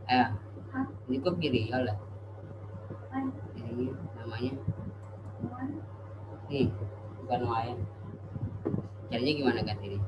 Eh, ini kok video lah. Ini namanya. Nih, bukan wayang. Caranya gimana ganti ini?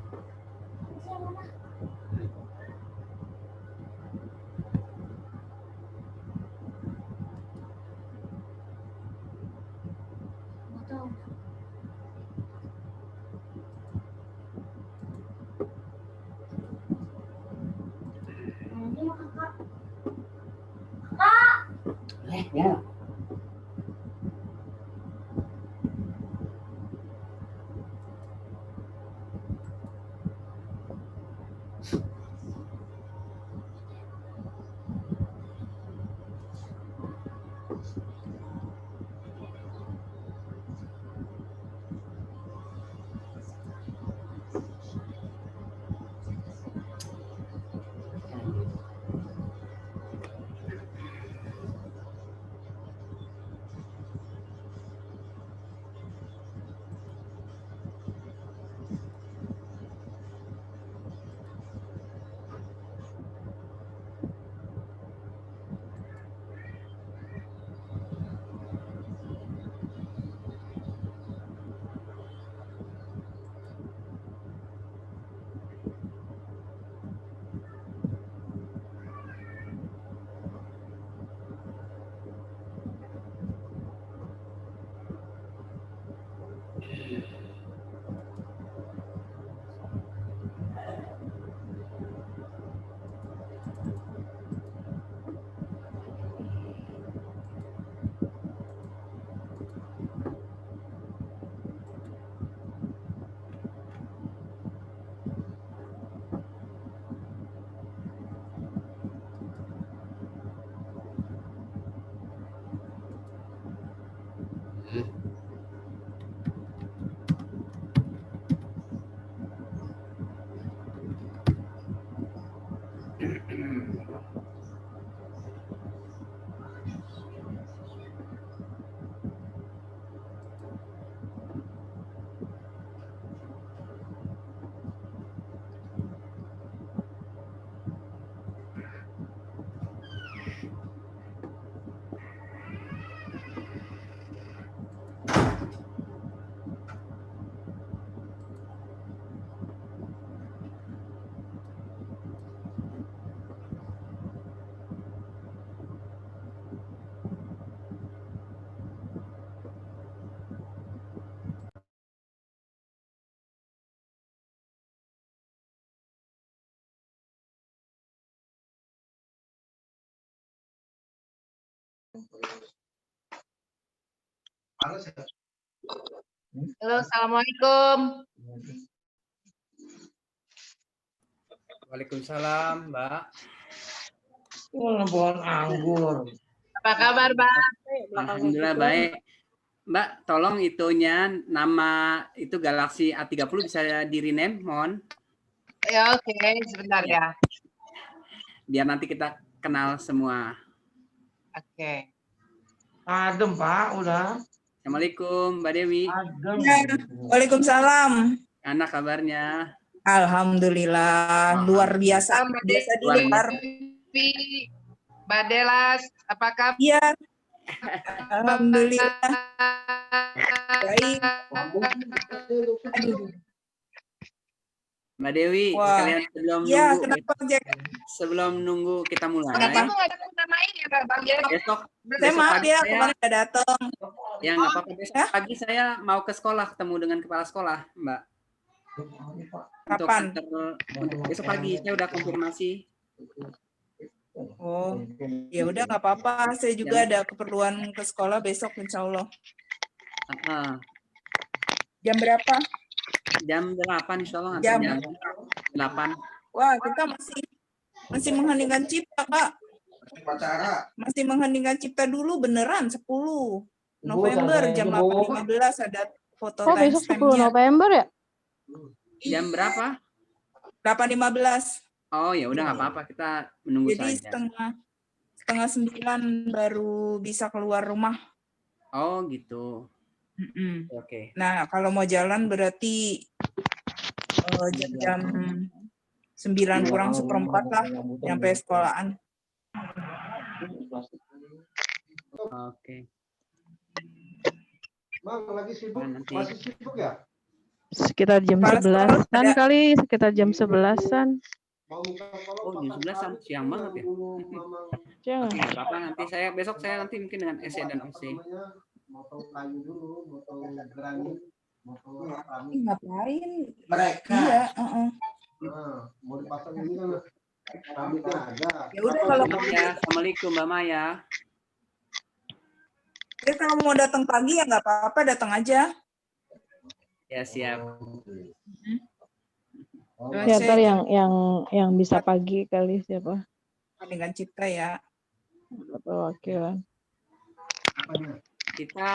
Ya. Halo, assalamualaikum. Waalaikumsalam, Mbak. Pohon anggur. Apa kabar, Mbak? Alhamdulillah baik. Mbak, tolong itunya nama itu Galaxy A30 bisa di rename, mohon. Ya, oke, sebentar ya. Biar nanti kita kenal semua. Oke. Adem, Pak, udah. Assalamualaikum, Mbak Dewi. Adem. Ya, waalaikumsalam. Anak kabarnya? Alhamdulillah, luar biasa. Mbak Biasa di Luar luar. Dewi, Mbak Delas, apa kabar? Iya. Alhamdulillah. Baik. Aduh. Mbak Dewi, Wah. sekalian Ya, kenapa, Jack? sebelum nunggu kita mulai. Kenapa nggak ada nama ini ya, Bang Jack? Besok Saya maaf pagi ya, saya, kemarin udah datang. ya nggak apa-apa. Besok pagi saya mau ke sekolah, ketemu dengan kepala sekolah, Mbak. Kapan? Untuk besok pagi saya udah konfirmasi. Oh, ya udah nggak apa-apa. Saya juga ada keperluan ke sekolah besok, insya Allah. Jam berapa? Jam 8 insya Allah. Jam 8. Wah, kita masih mengheningkan cipta, Kak. Masih mengheningkan cipta dulu beneran 10 November jam 8.15 ada foto besok 10 timestamp-nya. November ya? Jam berapa? 8.15. Oh ya udah nggak apa-apa, kita menunggu Jadi saja. setengah 9 baru bisa keluar rumah. Oh gitu. Mm-mm. Oke. Nah, kalau mau jalan berarti jam 9 kurang 1/4 lah, nyampe sekolahan. Oke. Bang, lagi sibuk? Nanti. Masih sibuk ya? Sekitar jam Kepala sekolah 11-an ada. kali, sekitar jam 11-an. Mau minta tolong Oh, jam pasang 11-an, sarung siang banget ya. dulu, Mamang. Jangan. Oke, nggak apa-apa. Nanti besok saya nanti mungkin dengan SE dan Apa OC. namanya? Motong kayu dulu, motong granit, motong keramik. Ih, ngapain? Mereka. Iya, heeh. Nah, mau dipasang ini kan keramiknya ada. Ya udah kalau Ya, Assalamualaikum Mbak Maya. dia kalau mau datang pagi ya nggak apa-apa, datang aja. Ya, siap. Oh, Ya, ntar yang bisa pagi kali siapa? Dengan Cipta ya. Perwakilan. apanya? Kita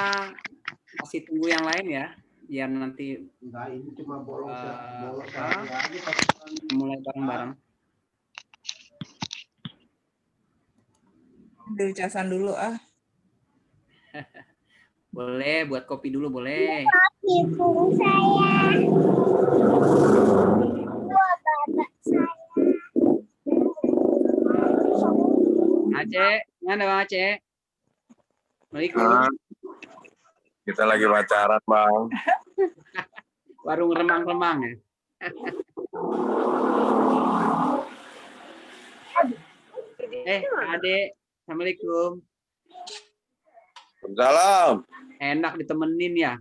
masih tunggu yang lain ya, biar nanti Enggak, ini cuma bolos ya. Bolos apa? sehari aja. mulai bareng-bareng. Ambil casan dulu ah. Boleh, buat kopi dulu boleh. Ibu saya. Bapak saya. Aceh, mana Bang Aceh? Assalamualaikum. Kita lagi pacaran, Bang. Warung remang-remang ya. Adek, Assalamualaikum. Salam. Enak ditemenin ya.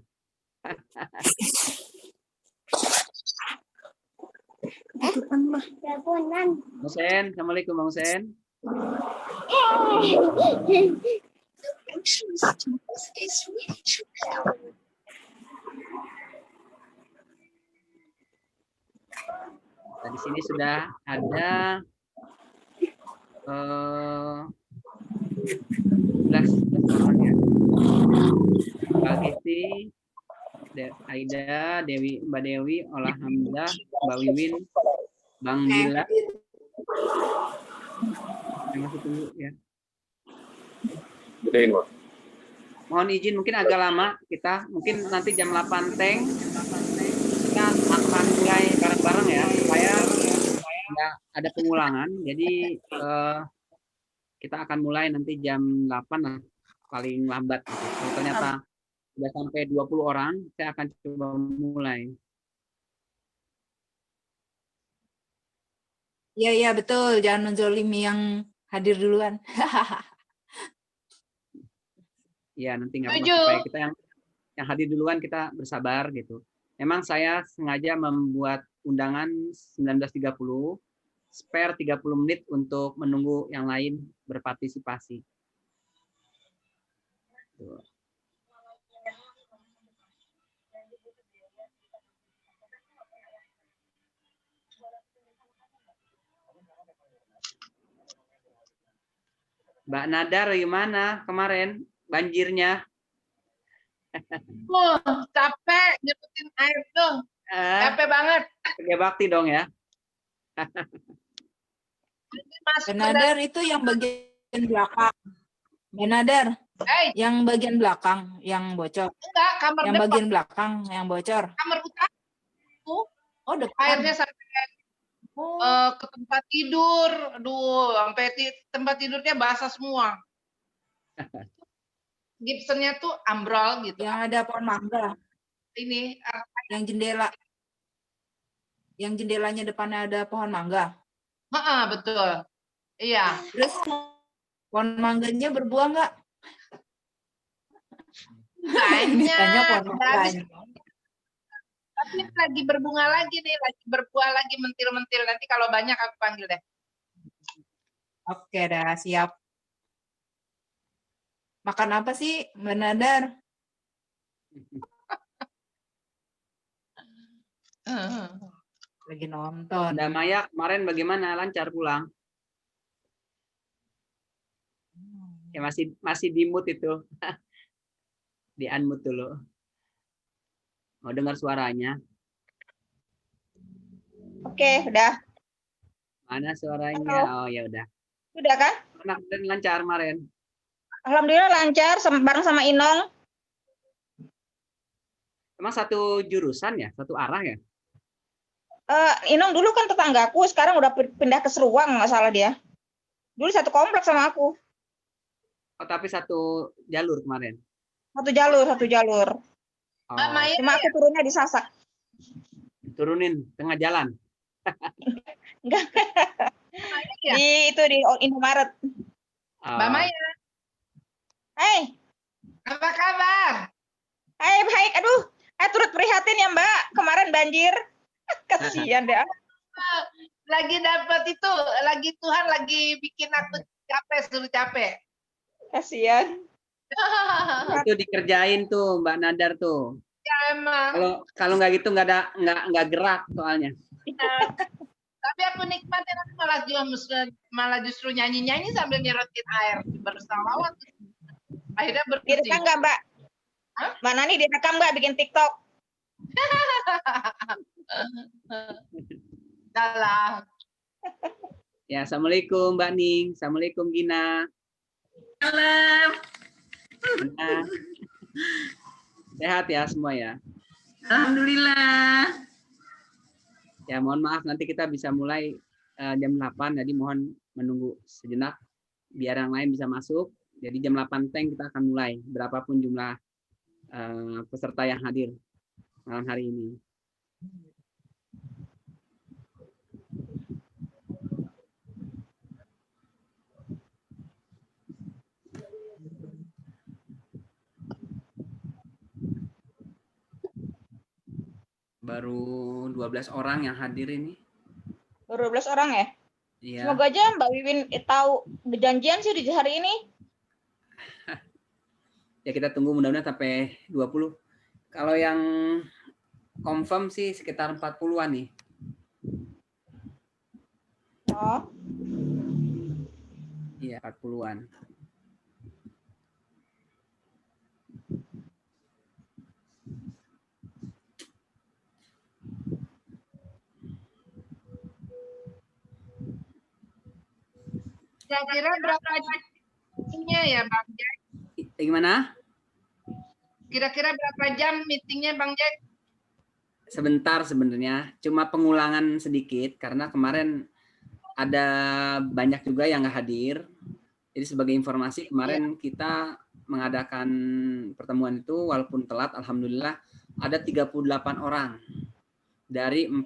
Teleponan. Husen, Assalamualaikum Bang Husen. Nah, di sini sudah ada 11 orang ya. Mbak Gisti, Aida, Mbak Dewi, Olah Hamzah, Mbak Wiwin, Bang Bila. Saya masih tunggu ya. Gedein, Bang. Mohon izin mungkin agak lama kita, mungkin nanti jam 8 teng kita akan mulai bareng-bareng ya, supaya nggak ada pengulangan. Jadi kita akan mulai nanti jam 8 lah, paling lambat. Kalau ternyata sudah sampai 20 orang, saya akan coba mulai. Iya, iya betul. Jangan menzolimi yang hadir duluan. Ya nanti nggak apa-apa, Setuju. supaya kita yang hadir duluan kita bersabar gitu. Memang saya sengaja membuat undangan 19.30, spare 30 menit untuk menunggu yang lain berpartisipasi. Tuh. Mbak Nadar gimana kemarin banjirnya? Capek nyebutin air tuh. Capek banget. Kerja bakti dong ya. Benadar itu yang bagian belakang. Benadar yang bagian belakang yang bocor. Enggak, kamar Yang depan, bagian belakang yang bocor. kamar utama Oh, depan. airnya sampai ke tempat tidur. Aduh, sampai tempat tidurnya basah semua. Gibsonnya tuh ambrol gitu. Yang ada pohon mangga, Ini yang jendela. Yang jendelanya depannya ada pohon mangga. betul. Iya. Terus pohon mangganya berbuah nggak? Ditanya Banyak. pohon Udah habis. mangganya. Tapi lagi berbunga lagi nih, lagi berbuah lagi, mentil-mentil. Nanti kalau banyak aku panggil deh. Oke dah, siap. Makan apa sih, Mbak Nadar? Lagi nonton. Mbak Maya kemarin bagaimana, lancar pulang? Ya masih di mute itu. Di unmute dulu. Mau dengar suaranya? Oke, udah. Mana suaranya? Halo. Oh ya udah. Udah kan? Enak dan lancar kemarin. Alhamdulillah lancar bareng sama Inong. Emang satu jurusan ya, satu arah ya? Inong dulu kan tetanggaku, sekarang udah pindah ke Seruang, nggak salah dia. Dulu satu kompleks sama aku. Oh, tapi satu jalur kemarin. Satu jalur, satu jalur. Oh, Mbak Maya Cuma aku turunnya di Sasak. turunin tengah jalan. Enggak. ya? Di Indomaret. Mbak Oh, Maya, Hai, apa kabar? hai, baik. Aduh, turut prihatin ya Mbak. Kemarin banjir. Kasihan deh. Lagi dapat itu, lagi Tuhan lagi bikin aku capek, suruh capek. Kasihan. itu dikerjain tuh Mbak Nadar tuh. Ya emang. Kalau nggak gitu nggak gerak soalnya. Tapi aku nikmatin, aku malah justru nyanyi-nyanyi sambil nyerotin air bersalawat. Akhirnya bersih. Direkam nggak Mbak? Hah? Mbak Nani direkam nggak bikin TikTok? Salah. Ya, assalamualaikum Mbak Ning, assalamualaikum Gina. Salam. Nah, sehat ya semua ya. Alhamdulillah. Ya, mohon maaf nanti kita bisa mulai jam 8, jadi mohon menunggu sejenak biar yang lain bisa masuk. Jadi jam 8 teng kita akan mulai, berapapun jumlah peserta yang hadir malam hari ini. Baru 12 orang yang hadir ini. Baru 12 orang ya? Iya. Semoga aja Mbak Wiwin tahu janjian sih di hari ini. Ya kita tunggu mudah-mudahan sampai 20. Kalau yang confirm sih sekitar 40-an nih. Oh. Iya, 40-an. Kira-kira berapa meetingnya ya Bang Jack? Gimana? Kira-kira berapa jam meetingnya Bang Jack? Sebentar sebenarnya, cuma pengulangan sedikit karena kemarin ada banyak juga yang nggak hadir. Jadi sebagai informasi kemarin kita mengadakan pertemuan itu walaupun telat, alhamdulillah ada 38 orang dari 40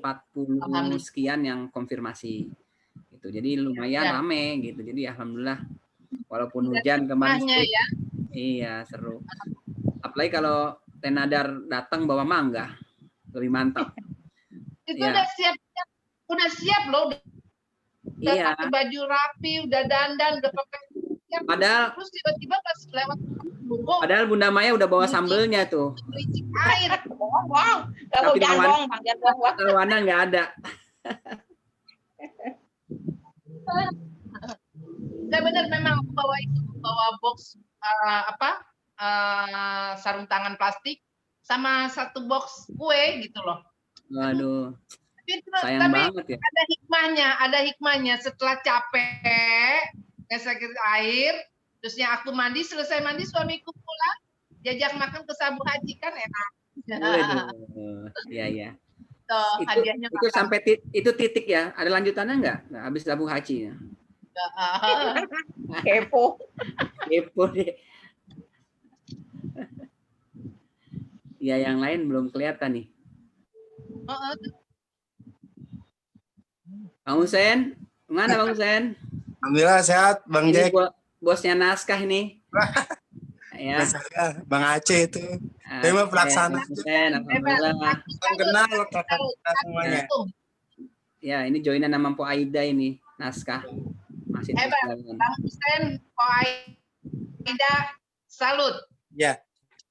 sekian yang konfirmasi. Gitu. Jadi lumayan rame gitu. Jadi alhamdulillah walaupun hujan kemarin. Ya. Iya, seru. Apalagi kalau Tenadar datang bawa mangga. Lebih mantap. Itu Ya. udah siap loh. Udah Iya. pakai baju rapi, udah dandan, udah pakai siap. Padahal Terus tiba-tiba pas lewat Bungko, Padahal Bunda Maya udah bawa sambelnya tuh. licik air. Bohong. Gak Tapi jangan lawan- bohong, Bang. Jangan bohong. Tawanan nggak ada. Nggak benar memang aku bawa itu, bawa box sarung tangan plastik sama satu box kue gitu loh. Waduh, sayang Tapi banget ya. ada hikmahnya setelah capek sakit air, terusnya aku mandi, selesai mandi suamiku pulang, diajak makan ke Sabu Haji kan enak. Waduh, iya iya. Tuh, hadiahnya Itu makan. sampai itu titik ya. Ada lanjutannya nggak? Nggak, habis Sabu Haji ya. Kepo. Kepo deh. Ya yang lain belum kelihatan nih. Bang Husen, mana Bang Husen? Alhamdulillah sehat, Bang Ini Jack. bosnya naskah ini. Ya. Saya, Bang Aceh itu. Tema pelaksana. Bang Husen, alhamdulillah. Salam kenal kakak kita semuanya. Ya, ini joinan nama Po Aida ini, naskah. Masih terus Hebat, jalan. Bang Husen, Ko Aida, salut. Ya,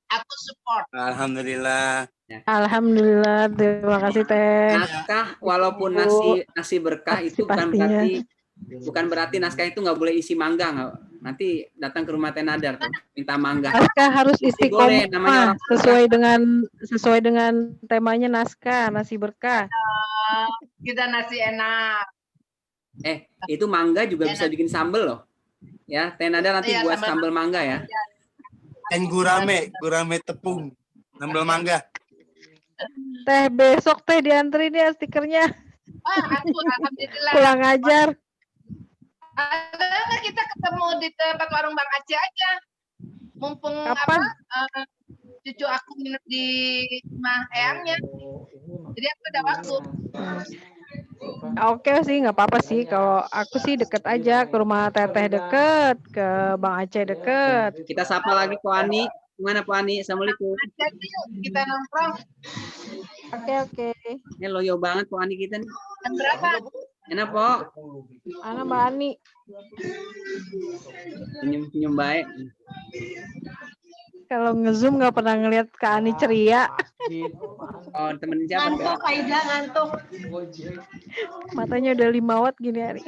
Aku support. alhamdulillah. Alhamdulillah, terima kasih Teh. Naskah walaupun Bu. nasi berkah itu Pastinya. bukan berarti naskah itu nggak boleh isi mangga, nggak. Nanti datang ke rumah Tenadar tuh, boleh mangga. Naskah harus Boleh, namanya istiqomah orang sesuai dengan temanya naskah nasi berkah. Kita nasi enak. Itu mangga juga bisa bikin sambel loh. Ya, Tenadar nanti Iya, buat sambal sambel mangga ya. Dan gurame tepung, sambal mangga. Teh besok Teh dianterin ya stikernya. Aku alhamdulillah. Pulang ajar. Ada nggak kita ketemu di tempat warung Bang Aceh aja? Mumpung Kapan? cucu aku nginep di rumah eyangnya. Jadi aku ada waktu. Oke sih, nggak apa-apa sih. Kalau aku sih deket aja, ke rumah Teteh deket, ke Bang Aceh deket. Kita sapa lagi Po Ani. Gimana Po Ani? Assalamualaikum. Jadi yuk kita nongkrong. Oke. Ini loyo banget Po Ani kita nih. Jam berapa? Enak Po. Ana Mbak Ani. Senyum-senyum baik. Kalau nge-zoom nggak pernah ngeliat Kak Ani ceria. Oh, temenin siapa? Ngantuk, Aida ngantuk. Matanya udah 5 watt gini hari.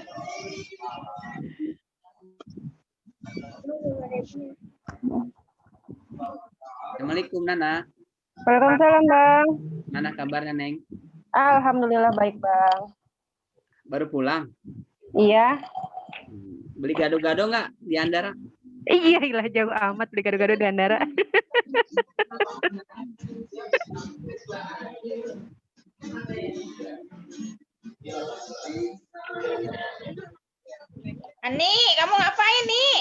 Assalamualaikum Nana. Waalaikumsalam Bang. Mana kabarnya Neng? Alhamdulillah baik Bang. Baru pulang? Iya. Beli gado-gado nggak di Andara? Iya, ilah jauh amat beli gado-gado di Andara. Ani, kamu ngapain nih?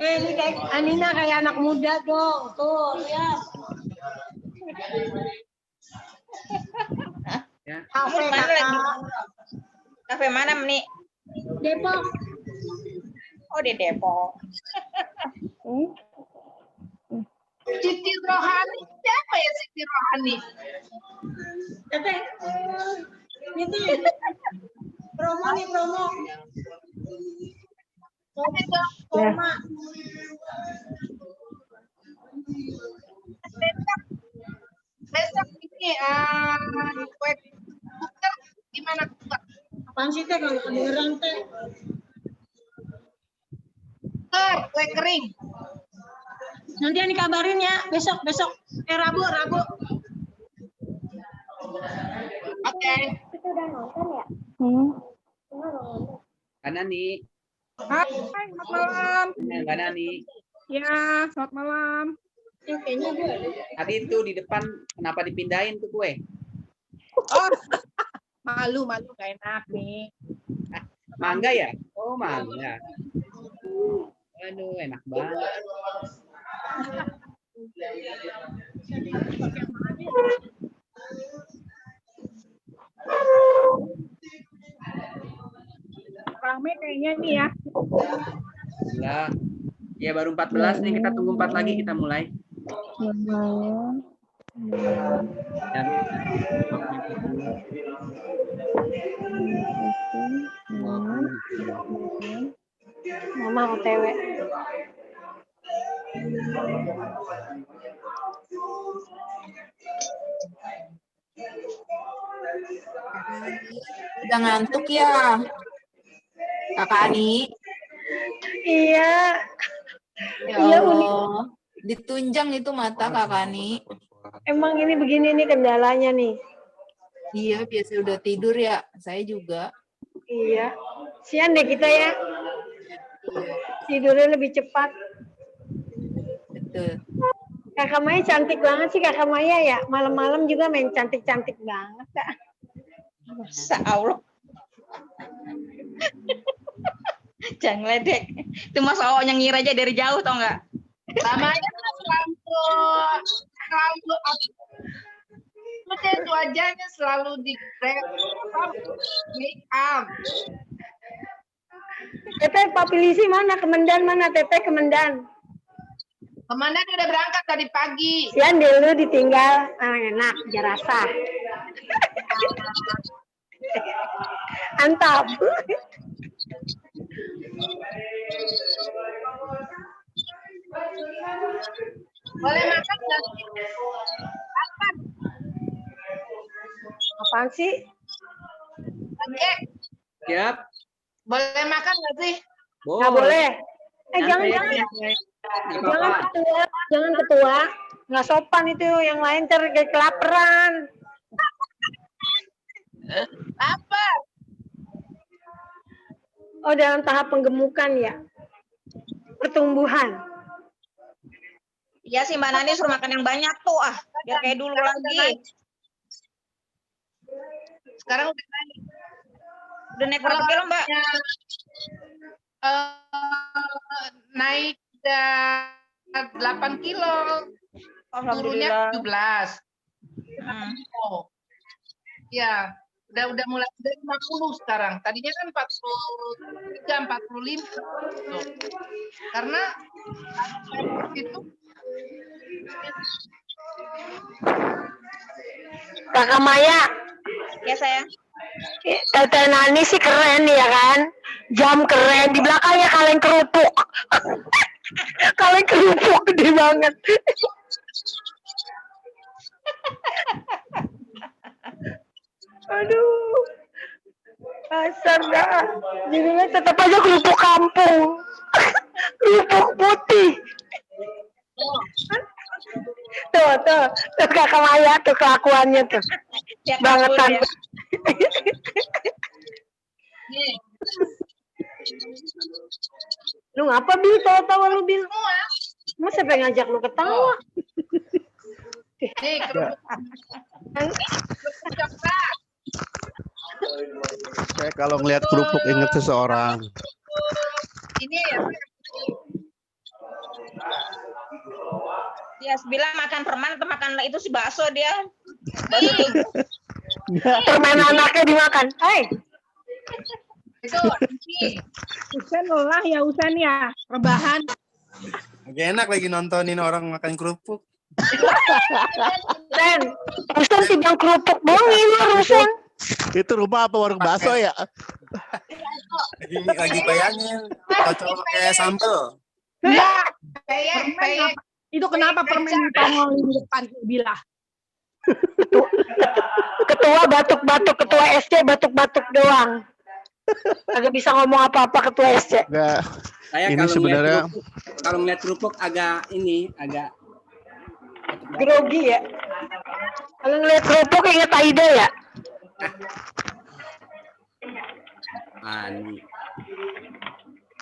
Ini kayak Anina kayak anak muda dong. Tuh, lihat. Ya. Kamu di mana lagi? Kafe mana, Meni? Depok. Oh, di Depok. Siti Rohani. Siapa ya Siti Rohani? Teteh. Ini promo nih promo. Koma. Besok ini kue buker gimana buker? Apaan sih teh kalau kedengeran teh? Kue kering. Nanti Ani kabarin ya besok. Rabu. Oke. Itu udah nonton ya? Mana nih? Hai, selamat malam. Mana nih? Ya, selamat malam. Kayaknya gue. Tadi itu di depan kenapa dipindahin tuh kue? Oh, malu gak enak nih. Mangga ya? Oh mangga. Aduh enak banget. Rame kayaknya nih ya. Ya, ya baru 14 nih, kita tunggu 4 lagi kita mulai. Dan, Mama OTW. Udah ngantuk ya, Kakak Ani? Iya. Ya Iya, Allah. Ditunjang itu mata Kakak Ani. Emang ini begini nih kendalanya nih. Iya, biasa udah tidur ya. Saya juga. Iya. Sian deh kita ya. Tidurnya lebih cepat. Betul. Kakak Maya cantik banget sih Kakak Maya ya. Malam-malam juga main cantik-cantik banget, Kak. Masa Allah. Jangan ledek. Itu mas yang ngira aja dari jauh tau nggak? Namanya selalu itu wajahnya selalu di make up. Teteh Papilisi mana? Kemendan mana? Teteh Kemendan. Komandan udah berangkat tadi pagi. Sian dulu ditinggal. Enak, jarasa. Antap. Boleh makan nggak sih? Kapan? Apaan sih? Oke. siap. Boleh makan nggak sih? Nggak boleh. Jangan. Jangan. Jangan ketua. Nggak sopan itu yang lain kayak kelaparan. Apa? Oh, dalam tahap penggemukan ya. Pertumbuhan. Iya sih Mbak Nani suruh makan yang banyak tuh biar kayak dulu lagi. Sekarang udah naik. Udah naik berapa kilo, Mbak? Naik 8 kilo. Turunnya 17. Oh. Ya, udah mulai dari 50 sekarang. Tadinya kan 43, 45. Tuh. Karena itu Kakak Maya, Ya, sayang. Tete Nani sih keren ya kan? Jam keren, di belakangnya kaleng kerupuk. Kaleng kerupuk gede banget. Aduh. Dasar dah. Jadinya tetap aja kerupuk kampung. Kerupuk putih. Tuh Kakak Maya tuh kelakuannya tuh. Ya, Bangetan. ya. Lu ngapa Bil? Tawa-tawa lu Bil? Mas siapa yang ngajak lu ketawa? nih kerupuk coklat. Saya kalau ngelihat kerupuk ingat seseorang. Ini ya. Ya, bilang makan permen atau makan itu si bakso dia. Bakso tuh. Permen anaknya dimakan. Hai. Itu ini. Usen lelah ya Usen ya. Rebahan. Lagi enak lagi nontonin orang makan kerupuk. Usen sih bang kerupuk doang ini Usen. Itu rumah apa warung bakso ya? Lagi bayangin cocok pakai sambal. Enggak. Peyek. Itu kenapa permen ditongolin di depan Bila? Ketua batuk-batuk, ketua SC batuk-batuk doang. Agak bisa ngomong apa-apa ketua SC. Enggak. Saya Ini sebenarnya kalau ngeliat kerupuk agak grogi ya. Kalau ngeliat kerupuk inget Aida ya. Ani.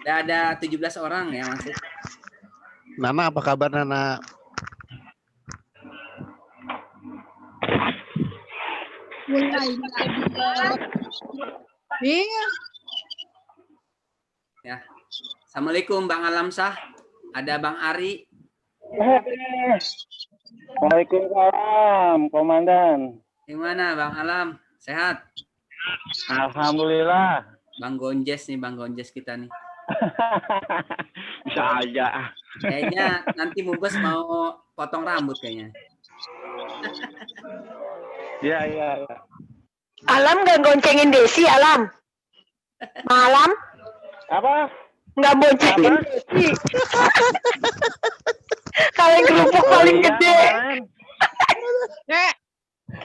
Udah ada 17 orang ya masuk. Nana, apa kabar Nana? Iya. Ya. Assalamualaikum Bang Alamsah. Ada Bang Ari. Waalaikumsalam, Komandan. Gimana Bang Alam? Sehat? Alhamdulillah. Bang Gonjes nih, Bang Gonjes kita nih. Bisa aja. Kayaknya nanti Mubes mau potong rambut kayaknya. Iya. Alam nggak goncengin Desi, Alam? Malam? Apa? Nggak boncengin Desi. Kaleng kerupuk paling gede.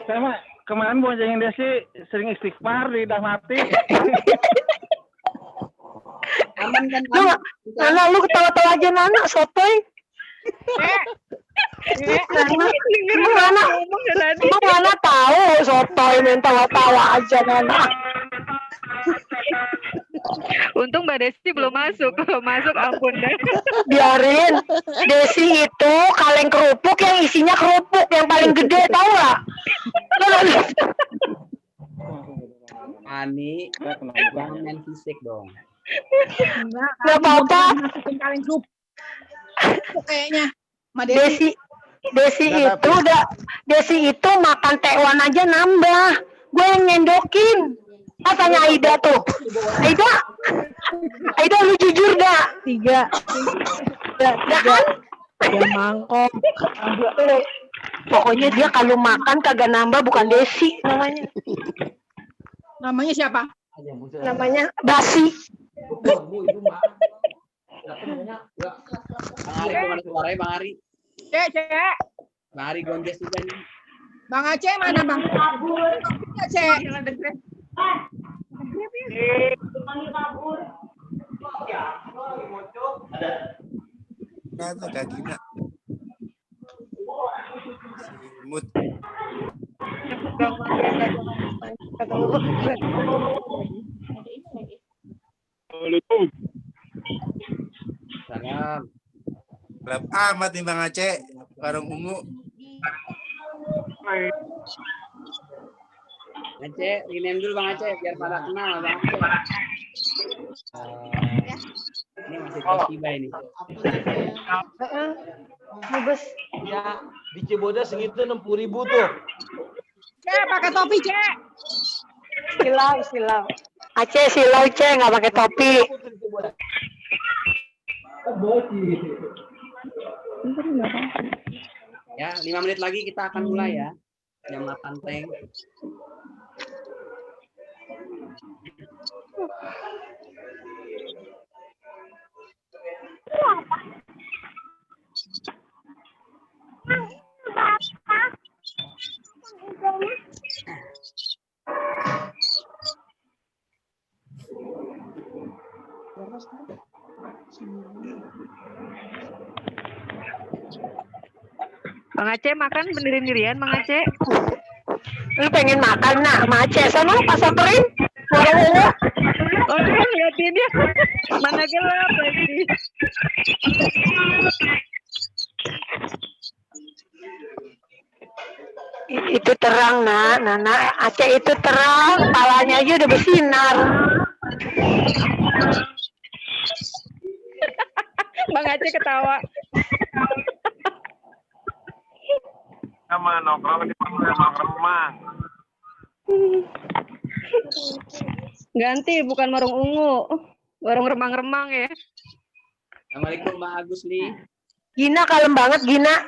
Saya mah kemarin boncengin Desi sering istighfar di dah mati. Aman kan? Nana, lu ketawa-tawa aja Nana, sotoy. Emang Nana tahu sotoy main tawa-tawa aja Nana. Untung Mbak Desi belum masuk. Kalau masuk ampun deh. Biarin. Desi itu kaleng kerupuk yang isinya kerupuk yang paling gede, tahu nggak? Ani, jangan main fisik dong. Nggak apa-apa. Masukin kaleng kerupuk. Kayaknya. Desi itu makan tekwan aja nambah. Gue yang nyendokin. Katanya Aida tuh. Aida lu jujur dah. 3. Ya kan? Ya mangkok. Pokoknya dia kalau makan kagak nambah, bukan Desi namanya. Namanya siapa? Namanya Basi. Bang Ari, mana suaranya Bang Ari? Cek. Bang Ari Gonjes juga nih. Bang Aceh mana Bang? Cek. Nah, tuh Kak Gina. Imut. Assalamualaikum. Salam. Gelap amat nih Bang Aceh. Warung ungu. Aceh, rename dulu Bang Aceh biar pada kenal Bang Aceh. Ini masih tiba ini. Mubes. Ya, di Cibodas segitu 60.000 tuh. Cek, pakai topi, Cek. Silau. Aceh silau Cek, nggak pakai topi. Ya, 5 menit lagi kita akan mulai ya. Jam 8 Teng. Bang Aceh makan berdiri-dirian, Bang Aceh. Lu pengen makan nak, sama Aceh sana pas samperin. Warung ungu. Oh, cuma liatin dia. Mana gelap lagi. Itu terang nak, Nana. Aceh itu terang, kepalanya aja udah bersinar. Bang Aceh ketawa. Sama nongkrong di remang-remang. Ganti, bukan warung ungu. Warung remang-remang ya. Assalamualaikum Mbak Agus Li. Gina kalem banget, Gina.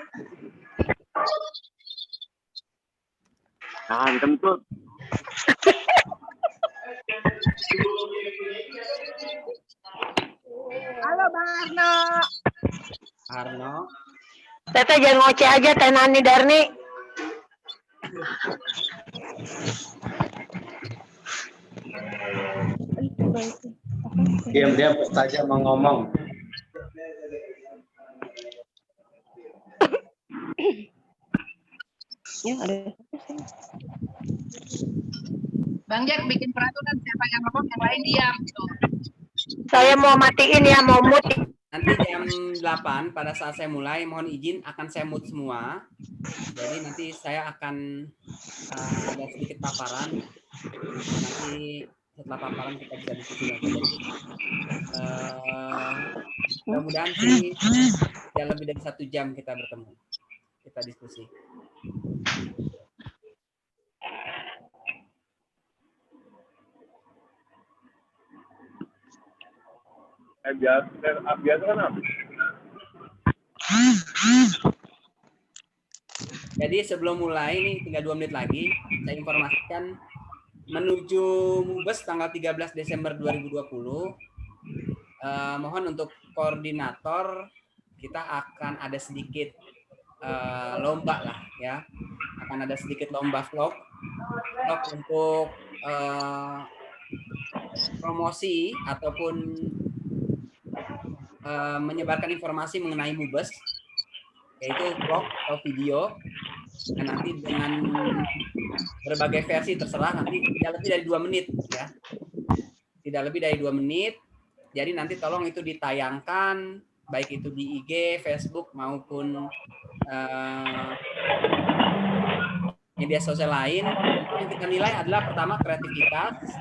Tahan kentut. Halo, Bang Arno. Arno. Teteh jangan ngoceh aja, Teh Nani Darni. Diam-diam saja mau ngomong. Ya, ada. Bang Jack bikin peraturan siapa yang ngomong yang lain diam gitu. Saya mau matiin ya, mau mute. Nanti jam 8 pada saat saya mulai, mohon izin akan saya mute semua. Jadi nanti saya akan ada sedikit paparan. Nanti setelah paparan kita bisa diskusi lagi. Mudah-mudahan sih ya lebih dari 1 jam kita bertemu, kita diskusi. Biasa kan apa? Jadi sebelum mulai nih, tinggal 2 menit lagi, saya informasikan menuju Mubes tanggal 13 Desember 2020. Mohon untuk koordinator, kita akan ada sedikit lomba lah ya. Akan ada sedikit lomba vlog untuk promosi ataupun menyebarkan informasi mengenai Mubes, yaitu vlog atau video. Dan nanti dengan berbagai versi terserah, nanti tidak lebih dari 2 menit ya. Tidak lebih dari 2 menit. Jadi nanti tolong itu ditayangkan baik itu di IG, Facebook maupun media sosial lain. Yang kita nilai adalah pertama kreativitas,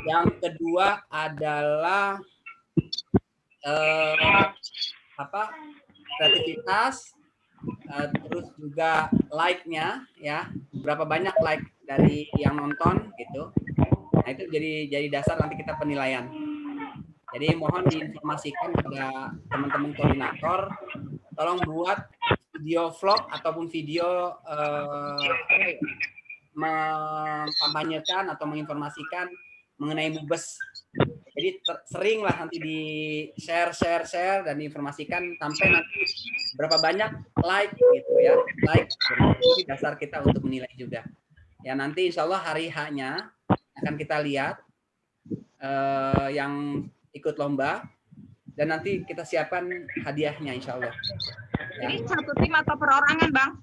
yang kedua adalah kreativitas, terus juga like-nya ya, berapa banyak like dari yang nonton gitu. Nah itu jadi dasar nanti kita penilaian. Jadi mohon diinformasikan kepada teman-teman koordinator, tolong buat video vlog ataupun video mengkampanyekan atau menginformasikan mengenai Mubes. Jadi seringlah nanti di share dan diinformasikan sampai nanti berapa banyak like gitu ya, like. Jadi dasar kita untuk menilai juga. Ya nanti insya Allah hari H-nya akan kita lihat yang ikut lomba dan nanti kita siapkan hadiahnya insya Allah. Ya. Ini satu tim atau perorangan, Bang?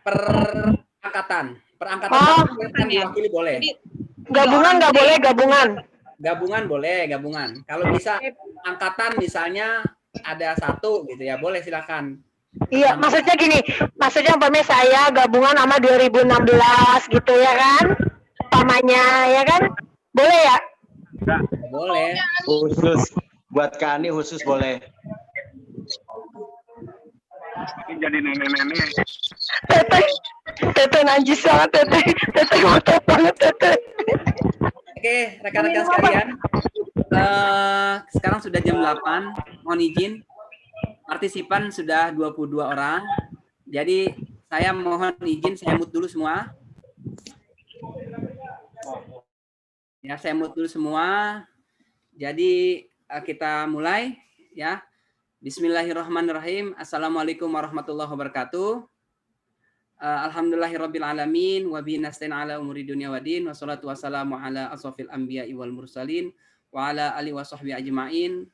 Per angkatan diwakili boleh. Jadi, gabungan nggak boleh, gabungan. Gabungan boleh, gabungan. Kalau bisa angkatan misalnya ada 1 gitu ya, boleh silakan. Iya, maksudnya gini, maksudnya umpamanya saya gabungan sama 2016 gitu ya kan, umpamanya ya kan, boleh ya? Boleh. Khusus buat Kak Ani khusus boleh. Ini jadi nenek-nenek. Teteh najis banget, teteh ngotot banget, teteh. Oke, rekan-rekan sekalian, sekarang sudah jam 8, mohon izin, partisipan sudah 22 orang, jadi saya mohon izin, saya mute dulu semua. Ya, saya mute dulu semua. Jadi kita mulai ya. Bismillahirrahmanirrahim. Assalamualaikum warahmatullahi wabarakatuh. Alhamdulillahirabbil alamin wa bihi nasta'in ala umuri dunya waddin wassalatu wassalamu ala asrofil anbiya'i wal mursalin wa ala alihi wa sahbihi ajma'in.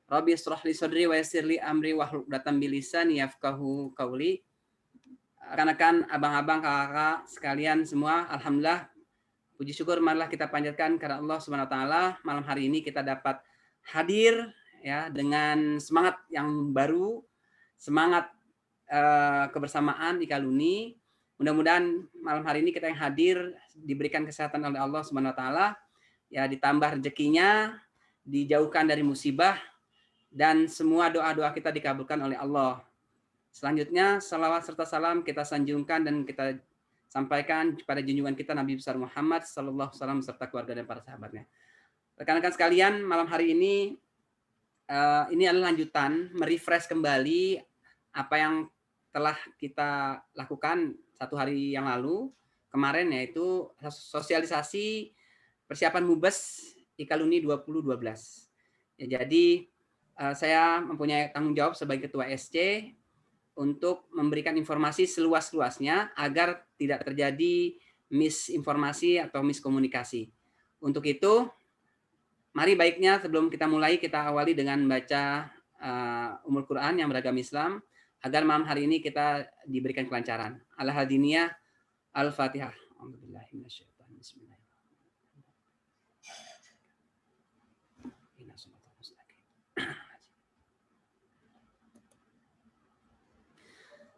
Rabbi ishrah li sadri wa yassir li amri wahlul 'uqdatam min lisani yafqahu qawli. Rekan-rekan, abang-abang, kakak sekalian semua, alhamdulillah puji syukur marilah kita panjatkan karena Allah Subhanahu wa taala malam hari ini kita dapat hadir ya dengan semangat yang baru, semangat kebersamaan Ikaluni. Mudah-mudahan malam hari ini kita yang hadir diberikan kesehatan oleh Allah Subhanahu wa taala, ya ditambah rezekinya, dijauhkan dari musibah dan semua doa-doa kita dikabulkan oleh Allah. Selanjutnya salawat serta salam kita sanjungkan dan kita sampaikan kepada junjungan kita Nabi besar Muhammad sallallahu alaihi wasallam serta keluarga dan para sahabatnya. Rekan-rekan sekalian, malam hari ini adalah lanjutan merefresh kembali apa yang telah kita lakukan satu hari yang lalu kemarin, yaitu sosialisasi persiapan Mubes Ikaluni 2012. Ya, jadi saya mempunyai tanggung jawab sebagai ketua SC untuk memberikan informasi seluas-luasnya agar tidak terjadi misinformasi atau miskomunikasi. Untuk itu, mari baiknya sebelum kita mulai kita awali dengan baca Ummul Quran yang beragam Islam agar malam hari ini kita diberikan kelancaran. Al-Hadiniyah Al-Fatihah.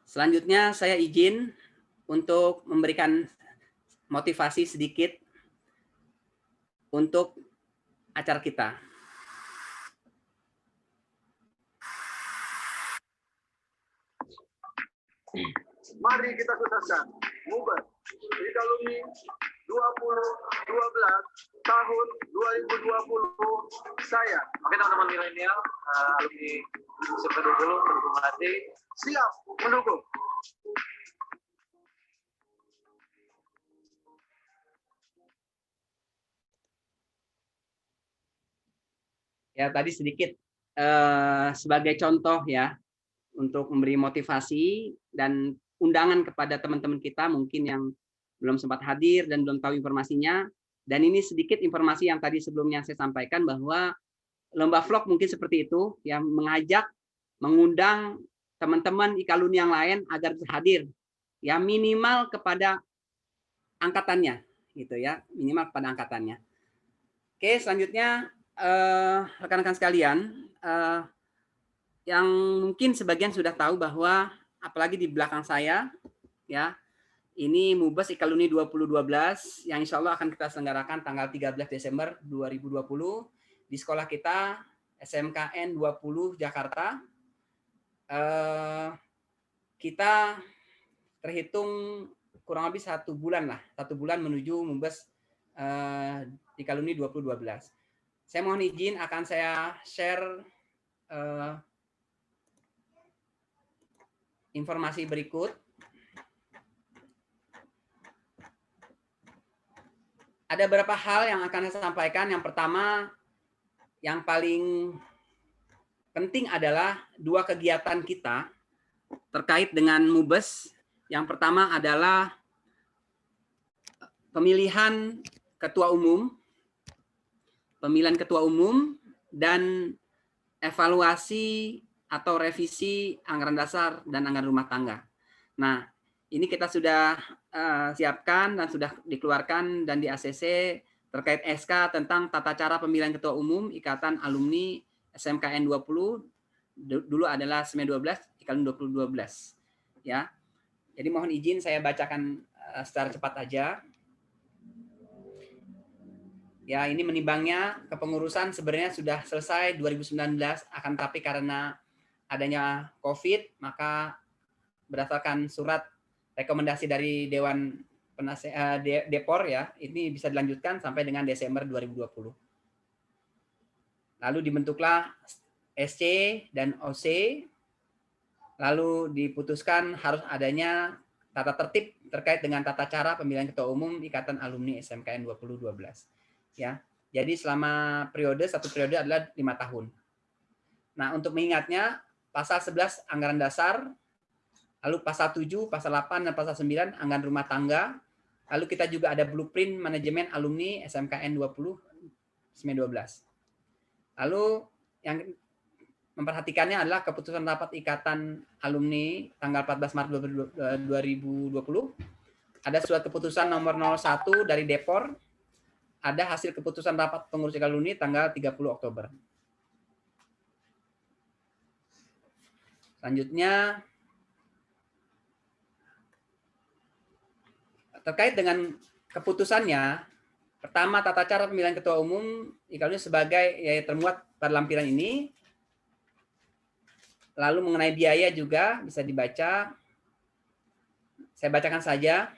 Selanjutnya saya izin untuk memberikan motivasi sedikit untuk acara kita. Mari kita sukseskan Mubes Ikaluni 2012 tahun 2020. Saya, oke teman-teman milenial, alumni Surga 20 mendukung hati, siap mendukung. Ya, tadi sedikit sebagai contoh ya untuk memberi motivasi dan undangan kepada teman-teman kita mungkin yang belum sempat hadir dan belum tahu informasinya. Dan ini sedikit informasi yang tadi sebelumnya saya sampaikan bahwa lomba vlog mungkin seperti itu, yang mengajak, mengundang teman-teman Ikaluni yang lain agar hadir, ya minimal kepada angkatannya, gitu ya, minimal kepada angkatannya. Oke, selanjutnya rekan-rekan sekalian, yang mungkin sebagian sudah tahu bahwa apalagi di belakang saya, ya, ini Mubes Ikaluni 2012 yang insya Allah akan kita selenggarakan tanggal 13 Desember 2020 di sekolah kita SMKN 20 Jakarta. Kita terhitung kurang lebih 1 bulan lah, 1 bulan menuju Mubes Ikaluni 2012. Saya mohon izin akan saya share informasi berikut. Ada beberapa hal yang akan saya sampaikan. Yang pertama, yang paling penting adalah 2 kegiatan kita terkait dengan Mubes. Yang pertama adalah pemilihan ketua umum, dan evaluasi atau revisi anggaran dasar dan anggaran rumah tangga. Nah, ini kita sudah siapkan dan sudah dikeluarkan dan di ACC terkait SK tentang tata cara pemilihan ketua umum Ikatan Alumni SMKN 20, dulu adalah SME 12, IKALUNI 2012 ya. Jadi mohon izin saya bacakan secara cepat aja. Ya, ini menimbangnya kepengurusan sebenarnya sudah selesai 2019, akan tapi karena adanya COVID, maka berdasarkan surat rekomendasi dari Dewan Depor ya, ini bisa dilanjutkan sampai dengan Desember 2020. Lalu dibentuklah SC dan OC, lalu diputuskan harus adanya tata tertib terkait dengan tata cara pemilihan ketua umum Ikatan Alumni SMKN 2012. Ya, jadi selama satu periode adalah 5 tahun. Nah, untuk mengingatnya, pasal 11 anggaran dasar, lalu pasal 7, pasal 8, dan pasal 9 anggaran rumah tangga, lalu kita juga ada blueprint manajemen alumni SMKN 2012. Lalu yang memperhatikannya adalah keputusan rapat Ikatan Alumni tanggal 14 Maret 2020, ada surat keputusan nomor 01 dari Depor, ada hasil keputusan rapat pengurus alumni tanggal 30 Oktober. Selanjutnya, terkait dengan keputusannya, pertama tata cara pemilihan ketua umum IKALUNI sebagai ya, termuat pada lampiran ini. Lalu mengenai biaya juga bisa dibaca. Saya bacakan saja.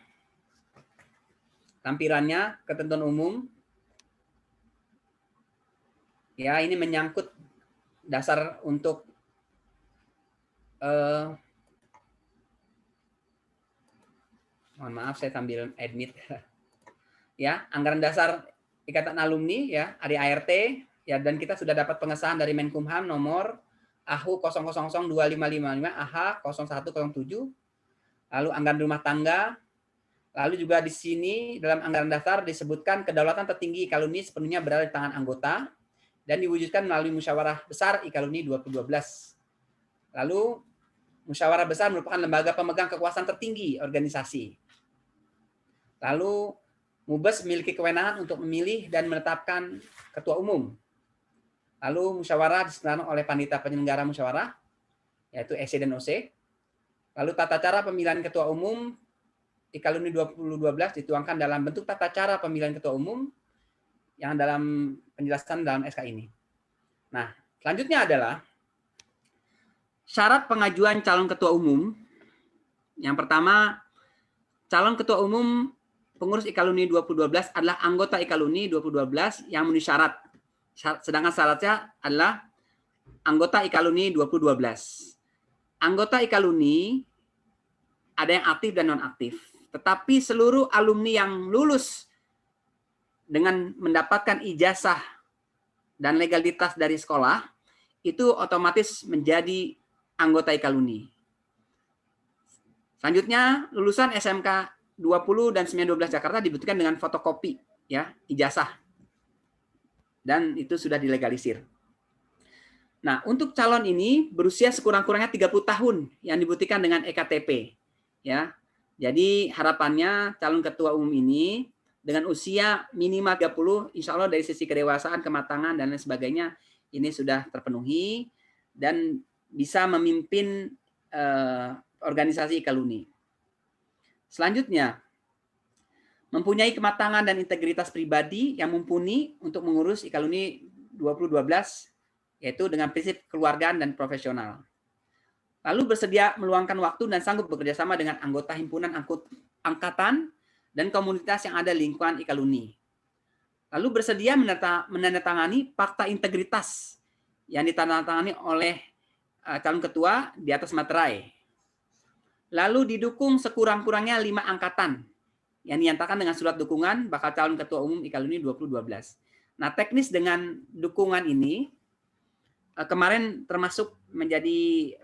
Lampirannya, ketentuan umum. Ya, ini menyangkut dasar untuk mohon maaf saya sambil admit. Ya, anggaran dasar Ikatan Alumni ya, ADART ya, dan kita sudah dapat pengesahan dari Menkumham nomor AHU 000255 AH 0107. Lalu anggaran rumah tangga. Lalu juga di sini dalam anggaran dasar disebutkan kedaulatan tertinggi IKALUNI sepenuhnya berada di tangan anggota dan diwujudkan melalui musyawarah besar IKALUNI 2012. Lalu musyawarah besar merupakan lembaga pemegang kekuasaan tertinggi organisasi. Lalu MUBES memiliki kewenangan untuk memilih dan menetapkan ketua umum. Lalu musyawarah diselenggarakan oleh panitia penyelenggara musyawarah, yaitu SC dan OC. Lalu tata cara pemilihan ketua umum IKALUNI 2012 dituangkan dalam bentuk tata cara pemilihan ketua umum yang dalam penjelasan dalam SK ini. Nah, selanjutnya adalah syarat pengajuan calon ketua umum. Yang pertama, calon ketua umum pengurus IKALUNI 2012 adalah anggota IKALUNI 2012 yang memenuhi syarat. Sedangkan syaratnya adalah anggota IKALUNI 2012. Anggota IKALUNI ada yang aktif dan non-aktif. Tetapi seluruh alumni yang lulus dengan mendapatkan ijazah dan legalitas dari sekolah, itu otomatis menjadi anggota IKALUNI. Selanjutnya, lulusan SMK 20 dan 912 Jakarta dibutuhkan dengan fotokopi ya, ijazah. Dan itu sudah dilegalisir. Nah, untuk calon ini berusia sekurang-kurangnya 30 tahun yang dibutuhkan dengan EKTP. Ya. Jadi harapannya calon ketua umum ini dengan usia minimal 30, insya Allah dari sisi kedewasaan, kematangan, dan lain sebagainya, ini sudah terpenuhi dan bisa memimpin organisasi IKALUNI. Selanjutnya, mempunyai kematangan dan integritas pribadi yang mumpuni untuk mengurus IKALUNI 2012, yaitu dengan prinsip kekeluargaan dan profesional. Lalu bersedia meluangkan waktu dan sanggup bekerja sama dengan anggota himpunan angkatan dan komunitas yang ada di lingkungan IKALUNI. Lalu bersedia menandatangani fakta integritas yang ditandatangani oleh calon ketua di atas materai. Lalu didukung sekurang-kurangnya 5 angkatan yang dinyatakan dengan surat dukungan bakal calon ketua umum IKALUNI 2012. Nah, teknis dengan dukungan ini kemarin termasuk menjadi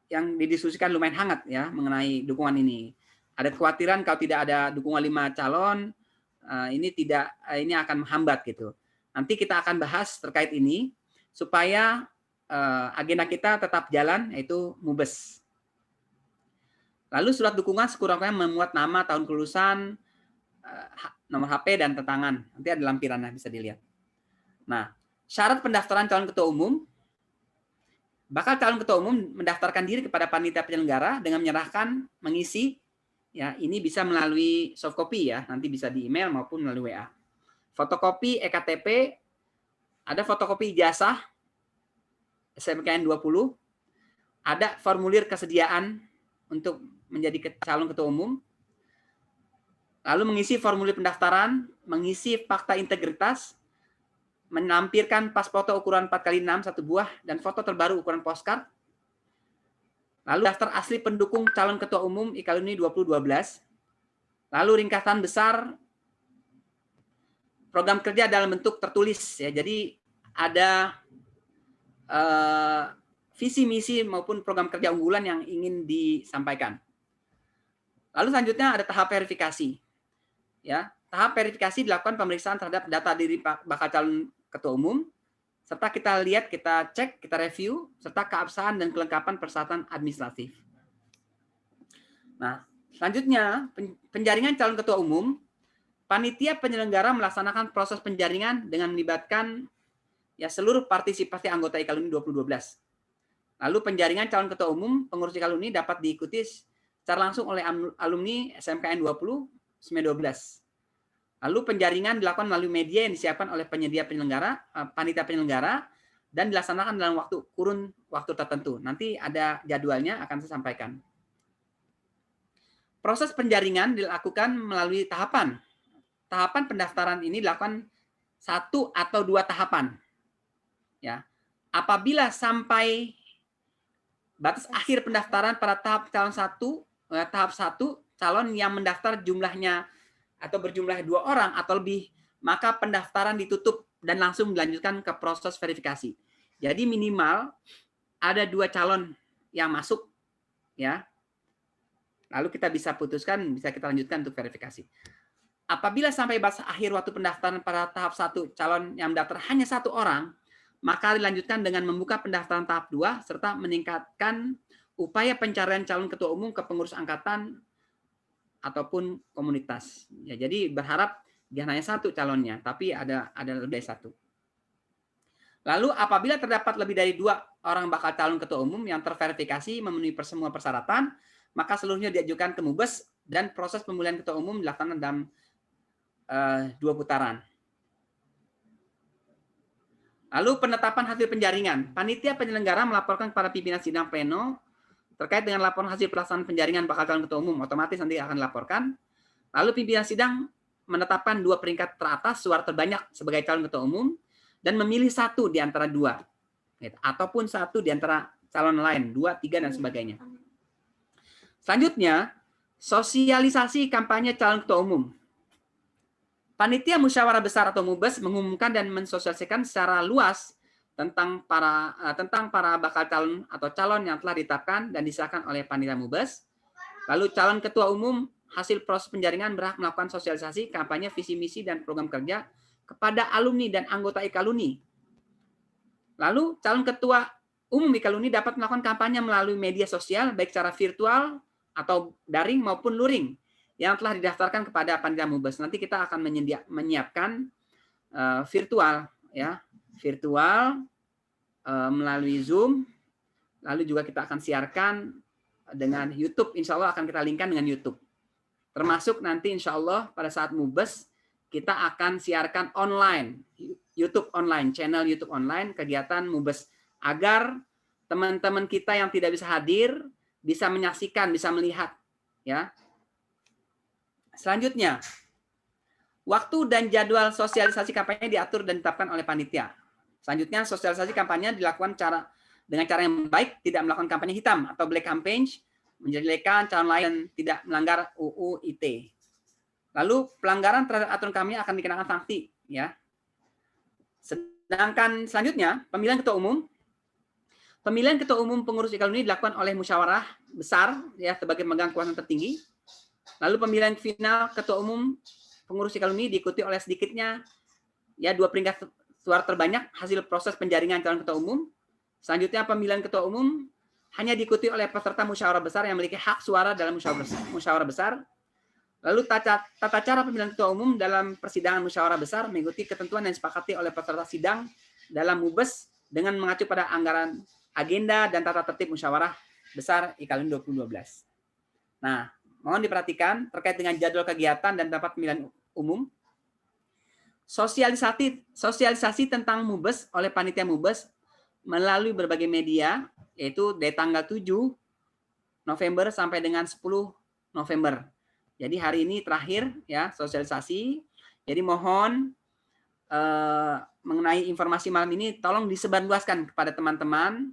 yang didiskusikan lumayan hangat ya mengenai dukungan ini. Ada kekhawatiran kalau tidak ada dukungan 5 calon, ini akan menghambat gitu. Nanti kita akan bahas terkait ini supaya agenda kita tetap jalan, yaitu MUBES. Lalu surat dukungan sekurang-kurangnya memuat nama, tahun kelulusan, nomor HP, dan tangan. Nanti ada lampirannya bisa dilihat. Nah, syarat pendaftaran calon ketua umum bakal calon ketua umum mendaftarkan diri kepada panitia penyelenggara dengan menyerahkan mengisi, ya ini bisa melalui soft copy ya, nanti bisa di email maupun melalui WA. Fotokopi EKTP, ada fotokopi ijazah SMKN 20, ada formulir kesediaan untuk menjadi calon ketua umum, lalu mengisi formulir pendaftaran, mengisi fakta integritas, menampilkan pas foto ukuran 4x6 1 buah dan foto terbaru ukuran postcard. Lalu daftar asli pendukung calon ketua umum IKALUNI 2012. Lalu ringkasan besar program kerja dalam bentuk tertulis ya. Jadi ada visi misi maupun program kerja unggulan yang ingin disampaikan. Lalu selanjutnya ada tahap verifikasi. Ya, tahap verifikasi dilakukan pemeriksaan terhadap data diri bakal calon ketua umum, serta kita lihat, kita cek, kita review, serta keabsahan dan kelengkapan persyaratan administratif. Nah, selanjutnya penjaringan calon ketua umum, panitia penyelenggara melaksanakan proses penjaringan dengan melibatkan ya seluruh partisipasi anggota IKALUNI 2012. Lalu penjaringan calon ketua umum pengurus IKALUNI dapat diikuti secara langsung oleh alumni SMKN 20 SME 12. Lalu penjaringan dilakukan melalui media yang disiapkan oleh penyedia penyelenggara, panitia penyelenggara, dan dilaksanakan dalam kurun waktu tertentu. Nanti ada jadwalnya akan saya sampaikan. Proses penjaringan dilakukan melalui tahapan. Tahapan pendaftaran ini dilakukan 1 atau 2 tahapan. Ya, apabila sampai batas akhir pendaftaran pada tahap tahap 1, calon yang mendaftar jumlahnya atau berjumlah 2 orang atau lebih, maka pendaftaran ditutup dan langsung dilanjutkan ke proses verifikasi. Jadi minimal ada 2 calon yang masuk, ya. Lalu kita bisa putuskan, bisa kita lanjutkan untuk verifikasi. Apabila sampai batas akhir waktu pendaftaran pada tahap 1, calon yang mendaftar hanya 1 orang, maka dilanjutkan dengan membuka pendaftaran tahap 2 serta meningkatkan upaya pencarian calon ketua umum ke pengurus angkatan ataupun komunitas. Ya, jadi berharap jangan hanya 1 calonnya, tapi ada lebih dari 1. Lalu apabila terdapat lebih dari 2 orang bakal calon ketua umum yang terverifikasi memenuhi semua persyaratan, maka seluruhnya diajukan ke MUBES dan proses pemilihan ketua umum dilaksanakan dalam 2 putaran. Lalu penetapan hasil penjaringan. Panitia penyelenggara melaporkan kepada pimpinan sidang pleno terkait dengan laporan hasil pelaksanaan penjaringan bakal calon ketua umum, otomatis nanti akan dilaporkan. Lalu pimpinan sidang menetapkan 2 peringkat teratas suara terbanyak sebagai calon ketua umum dan memilih 1 di antara 2, ataupun 1 di antara calon lain, 2, 3 dan sebagainya. Selanjutnya, sosialisasi kampanye calon ketua umum. Panitia musyawarah besar atau MUBES mengumumkan dan mensosialisasikan secara luas tentang para bakal calon atau calon yang telah ditetapkan dan disahkan oleh panitia MUBES. Lalu calon ketua umum hasil proses penjaringan berhak melakukan sosialisasi kampanye visi misi dan program kerja kepada alumni dan anggota IKALUNI. Lalu calon ketua umum IKALUNI dapat melakukan kampanye melalui media sosial baik secara virtual atau daring maupun luring yang telah didaftarkan kepada panitia MUBES. Nanti kita akan menyiapkan virtual, ya, virtual melalui Zoom. Lalu juga kita akan siarkan dengan YouTube. Insya Allah akan kita linkkan dengan YouTube. Termasuk nanti insya Allah pada saat MUBES kita akan siarkan online, YouTube online, channel YouTube online kegiatan MUBES agar teman-teman kita yang tidak bisa hadir bisa menyaksikan, bisa melihat, ya. Selanjutnya, waktu dan jadwal sosialisasi kampanye diatur dan ditetapkan oleh panitia. Selanjutnya, sosialisasi kampanye dilakukan dengan cara yang baik, tidak melakukan kampanye hitam atau black campaign, menjelekan calon lain dan tidak melanggar UU ITE. Lalu pelanggaran terhadap aturan kampanye akan dikenakan sanksi, ya. Sedangkan selanjutnya, pemilihan ketua umum. Pemilihan ketua umum pengurus IKALUNI dilakukan oleh musyawarah besar, ya, sebagai pemegang kekuasaan tertinggi. Lalu pemilihan final ketua umum pengurus IKALUNI diikuti oleh sedikitnya ya 2 peringkat suara terbanyak hasil proses penjaringan calon ketua umum. Selanjutnya pemilihan ketua umum hanya diikuti oleh peserta musyawarah besar yang memiliki hak suara dalam musyawarah besar. Lalu tata cara pemilihan ketua umum dalam persidangan musyawarah besar mengikuti ketentuan yang disepakati oleh peserta sidang dalam MUBES dengan mengacu pada anggaran agenda dan tata tertib musyawarah besar IKALUNI 2012. Nah, mohon diperhatikan terkait dengan jadwal kegiatan dan tempat pemilihan umum. Sosialisasi tentang MUBES oleh panitia MUBES melalui berbagai media, yaitu dari tanggal 7 November sampai dengan 10 November. Jadi hari ini terakhir ya sosialisasi. Jadi mohon mengenai informasi malam ini tolong disebarluaskan kepada teman-teman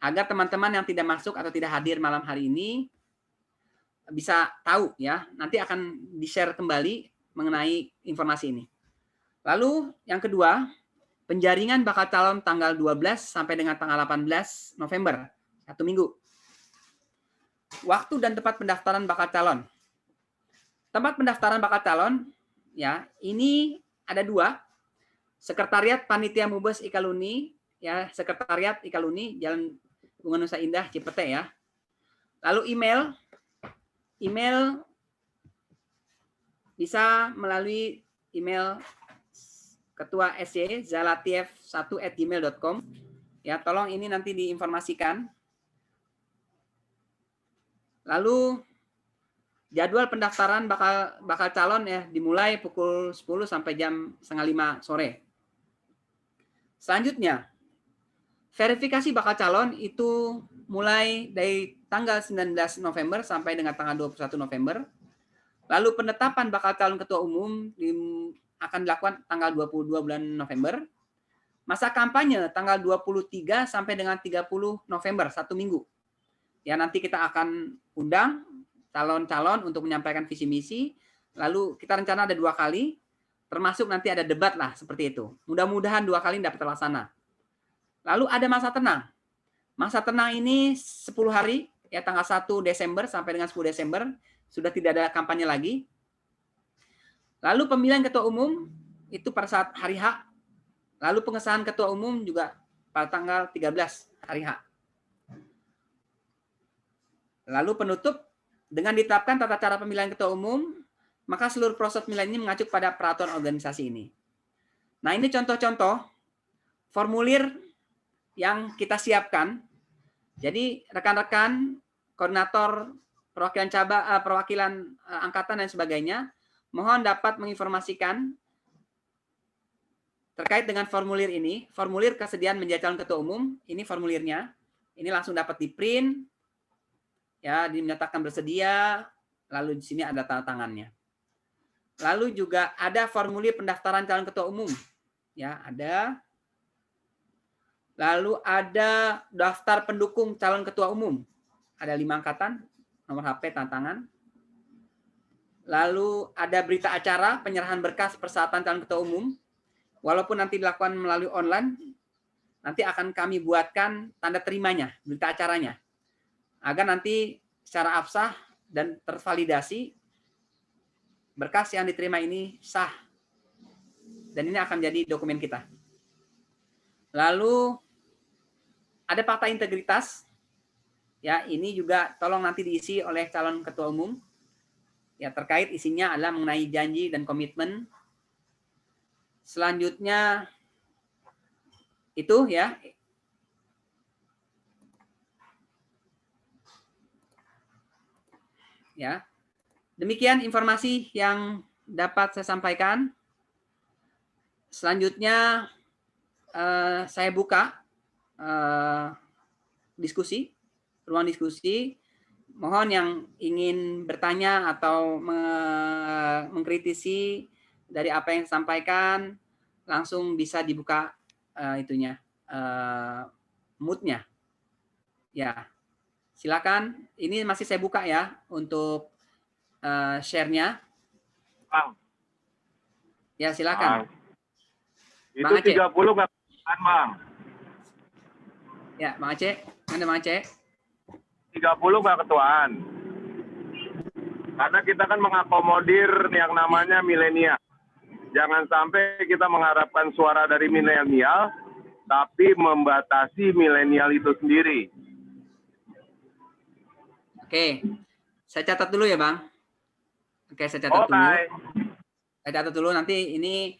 agar teman-teman yang tidak masuk atau tidak hadir malam hari ini bisa tahu ya. Nanti akan di-share kembali mengenai informasi ini. Lalu yang kedua, penjaringan bakal calon tanggal 12 sampai dengan tanggal 18 November, 1 minggu. Waktu dan tempat pendaftaran bakal calon. Tempat pendaftaran bakal calon, ya ini ada 2. Sekretariat Panitia MUBES IKALUNI, ya Sekretariat IKALUNI, Jalan Bunga Nusa Indah, Cipete ya. Lalu email bisa melalui email Ketua SC zalatiev1@gmail.com. Ya, tolong ini nanti diinformasikan. Lalu jadwal pendaftaran bakal calon ya dimulai pukul 10 sampai jam 4:30 sore. Selanjutnya, verifikasi bakal calon itu mulai dari tanggal 19 November sampai dengan tanggal 21 November. Lalu penetapan bakal calon ketua umum akan dilakukan tanggal 22 bulan November. Masa kampanye tanggal 23 sampai dengan 30 November, 1 minggu. Ya, nanti kita akan undang calon-calon untuk menyampaikan visi misi. Lalu kita rencana ada 2 kali, termasuk nanti ada debat lah seperti itu. Mudah-mudahan 2 kali dapat terlaksana. Lalu ada masa tenang. Masa tenang ini 10 hari, ya tanggal 1 Desember sampai dengan 10 Desember, sudah tidak ada kampanye lagi. Lalu pemilihan ketua umum itu pada saat hari H. Lalu pengesahan ketua umum juga pada tanggal 13 hari H. Lalu penutup dengan ditetapkan tata cara pemilihan ketua umum, maka seluruh proses pemilihan ini mengacu pada peraturan organisasi ini. Nah, ini contoh-contoh formulir yang kita siapkan. Jadi rekan-rekan koordinator perwakilan angkatan dan sebagainya mohon dapat menginformasikan terkait dengan formulir ini, formulir kesediaan menjadi calon ketua umum, ini formulirnya, ini langsung dapat di-print, ya, dinyatakan bersedia, lalu di sini ada tanda tangannya. Lalu juga ada formulir pendaftaran calon ketua umum, ya, ada. Lalu ada daftar pendukung calon ketua umum, ada 5 angkatan, nomor HP, tanda tangan. Lalu ada berita acara penyerahan berkas persyaratan calon ketua umum. Walaupun nanti dilakukan melalui online, nanti akan kami buatkan tanda terimanya, berita acaranya. Agar nanti secara absah dan tervalidasi berkas yang diterima ini sah. Dan ini akan jadi dokumen kita. Lalu ada fakta integritas. Ya, ini juga tolong nanti diisi oleh calon ketua umum. Ya, terkait isinya adalah mengenai janji dan komitmen. Selanjutnya itu ya. Ya. Demikian informasi yang dapat saya sampaikan. Selanjutnya saya buka diskusi, ruang diskusi. Mohon yang ingin bertanya atau mengkritisi dari apa yang disampaikan, langsung bisa dibuka itunya, mood-nya. Ya, silakan. Ini masih saya buka ya untuk share-nya. Bang. Ya, silakan. Itu Bang Aceh. 30 nggak ketuaan, Bang. Ya, Bang Aceh. Mana Bang Aceh? 30 nggak ketuaan. Karena kita kan mengakomodir yang namanya milenial. Jangan sampai kita mengharapkan suara dari milenial, tapi membatasi milenial itu sendiri. Oke, saya catat dulu ya, Bang. Oke, saya catat dulu. Saya catat dulu, nanti ini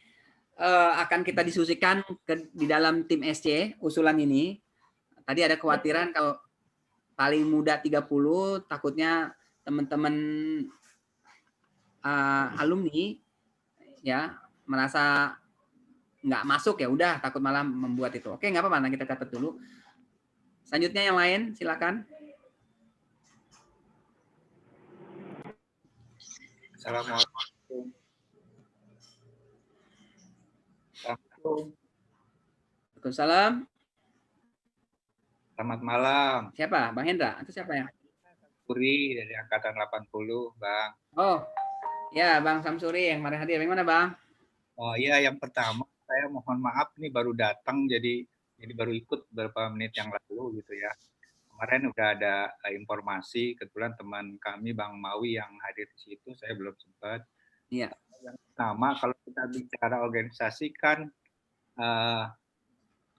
akan kita diskusikan di dalam tim SC, usulan ini. tadi ada kekhawatiran kalau paling muda 30 takutnya teman-teman alumni ya merasa nggak masuk, ya udah takut malah membuat itu. Oke, nggak apa-apa, nah kita catat dulu. Selanjutnya yang lain silakan. Assalamualaikum. Waalaikumsalam. Selamat malam. Siapa? Bang Hendra atau siapa ya? Puri dari angkatan 80, Bang. Oh, ya Bang Samsuri yang kemarin hadir. Bagaimana Bang? Oh iya, yang pertama saya mohon maaf nih baru datang jadi baru ikut beberapa menit yang lalu gitu ya. Kemarin udah ada informasi, kebetulan teman kami Bang Mawi yang hadir di situ, saya belum sempat. Iya. Yang pertama kalau kita bicara organisasi kan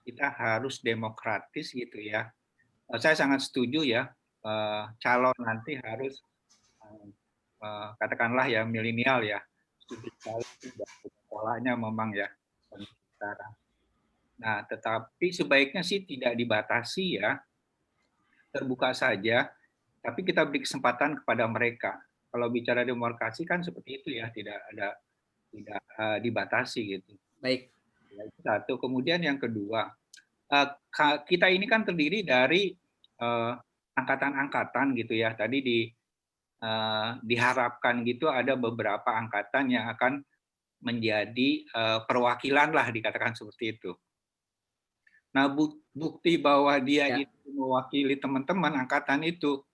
kita harus demokratis gitu ya. Saya sangat setuju ya, calon nanti harus katakanlah ya milenial ya, setuju sekali polanya memang ya. Nah, tetapi sebaiknya sih tidak dibatasi ya, terbuka saja, tapi kita beri kesempatan kepada mereka. Kalau bicara demokrasi kan seperti itu ya, tidak dibatasi gitu. Baik. Satu, kemudian yang kedua, kita ini kan terdiri dari angkatan-angkatan gitu ya. Tadi diharapkan gitu ada beberapa angkatan yang akan menjadi perwakilan lah, dikatakan seperti itu. Nah, bukti bahwa dia itu mewakili teman-teman angkatan itu,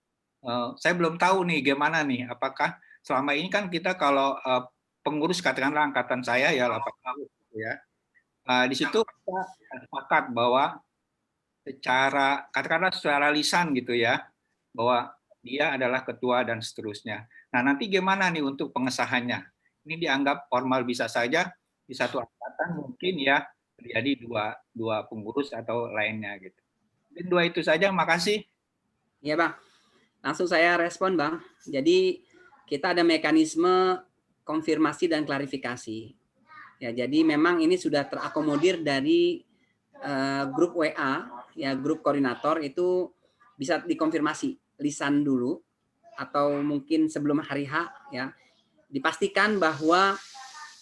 saya belum tahu nih gimana nih. Apakah selama ini kan kita kalau pengurus katakanlah angkatan saya ya 8 tahun gitu ya. Di situ kita sepakat bahwa katakanlah secara lisan gitu ya, bahwa dia adalah ketua dan seterusnya. Nah, nanti gimana nih untuk pengesahannya? Ini dianggap formal bisa saja di satu angkatan mungkin ya terjadi dua pengurus atau lainnya gitu. Mungkin 2 itu saja, makasih. Iya Bang, langsung saya respon Bang. Jadi kita ada mekanisme konfirmasi dan klarifikasi. Ya, jadi memang ini sudah terakomodir dari grup WA, ya grup koordinator itu bisa dikonfirmasi lisan dulu atau mungkin sebelum hari H ya. Dipastikan bahwa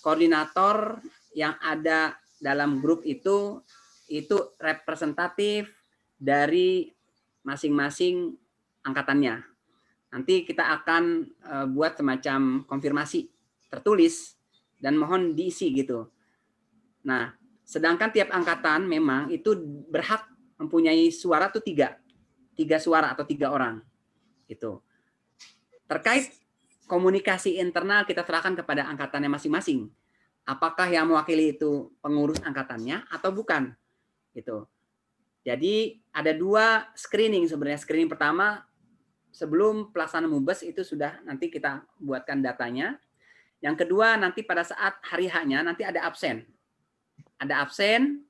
koordinator yang ada dalam grup itu representatif dari masing-masing angkatannya. Nanti kita akan buat semacam konfirmasi tertulis dan mohon diisi gitu. Nah, sedangkan tiap angkatan memang itu berhak mempunyai suara tuh 3 suara atau 3 orang gitu. Terkait komunikasi internal kita serahkan kepada angkatannya masing-masing. Apakah yang mewakili itu pengurus angkatannya atau bukan gitu. Jadi ada 2 screening sebenarnya. Screening pertama sebelum pelaksanaan MUBES itu sudah nanti kita buatkan datanya. Yang kedua nanti pada saat hari H-nya nanti ada absen. Ada absen.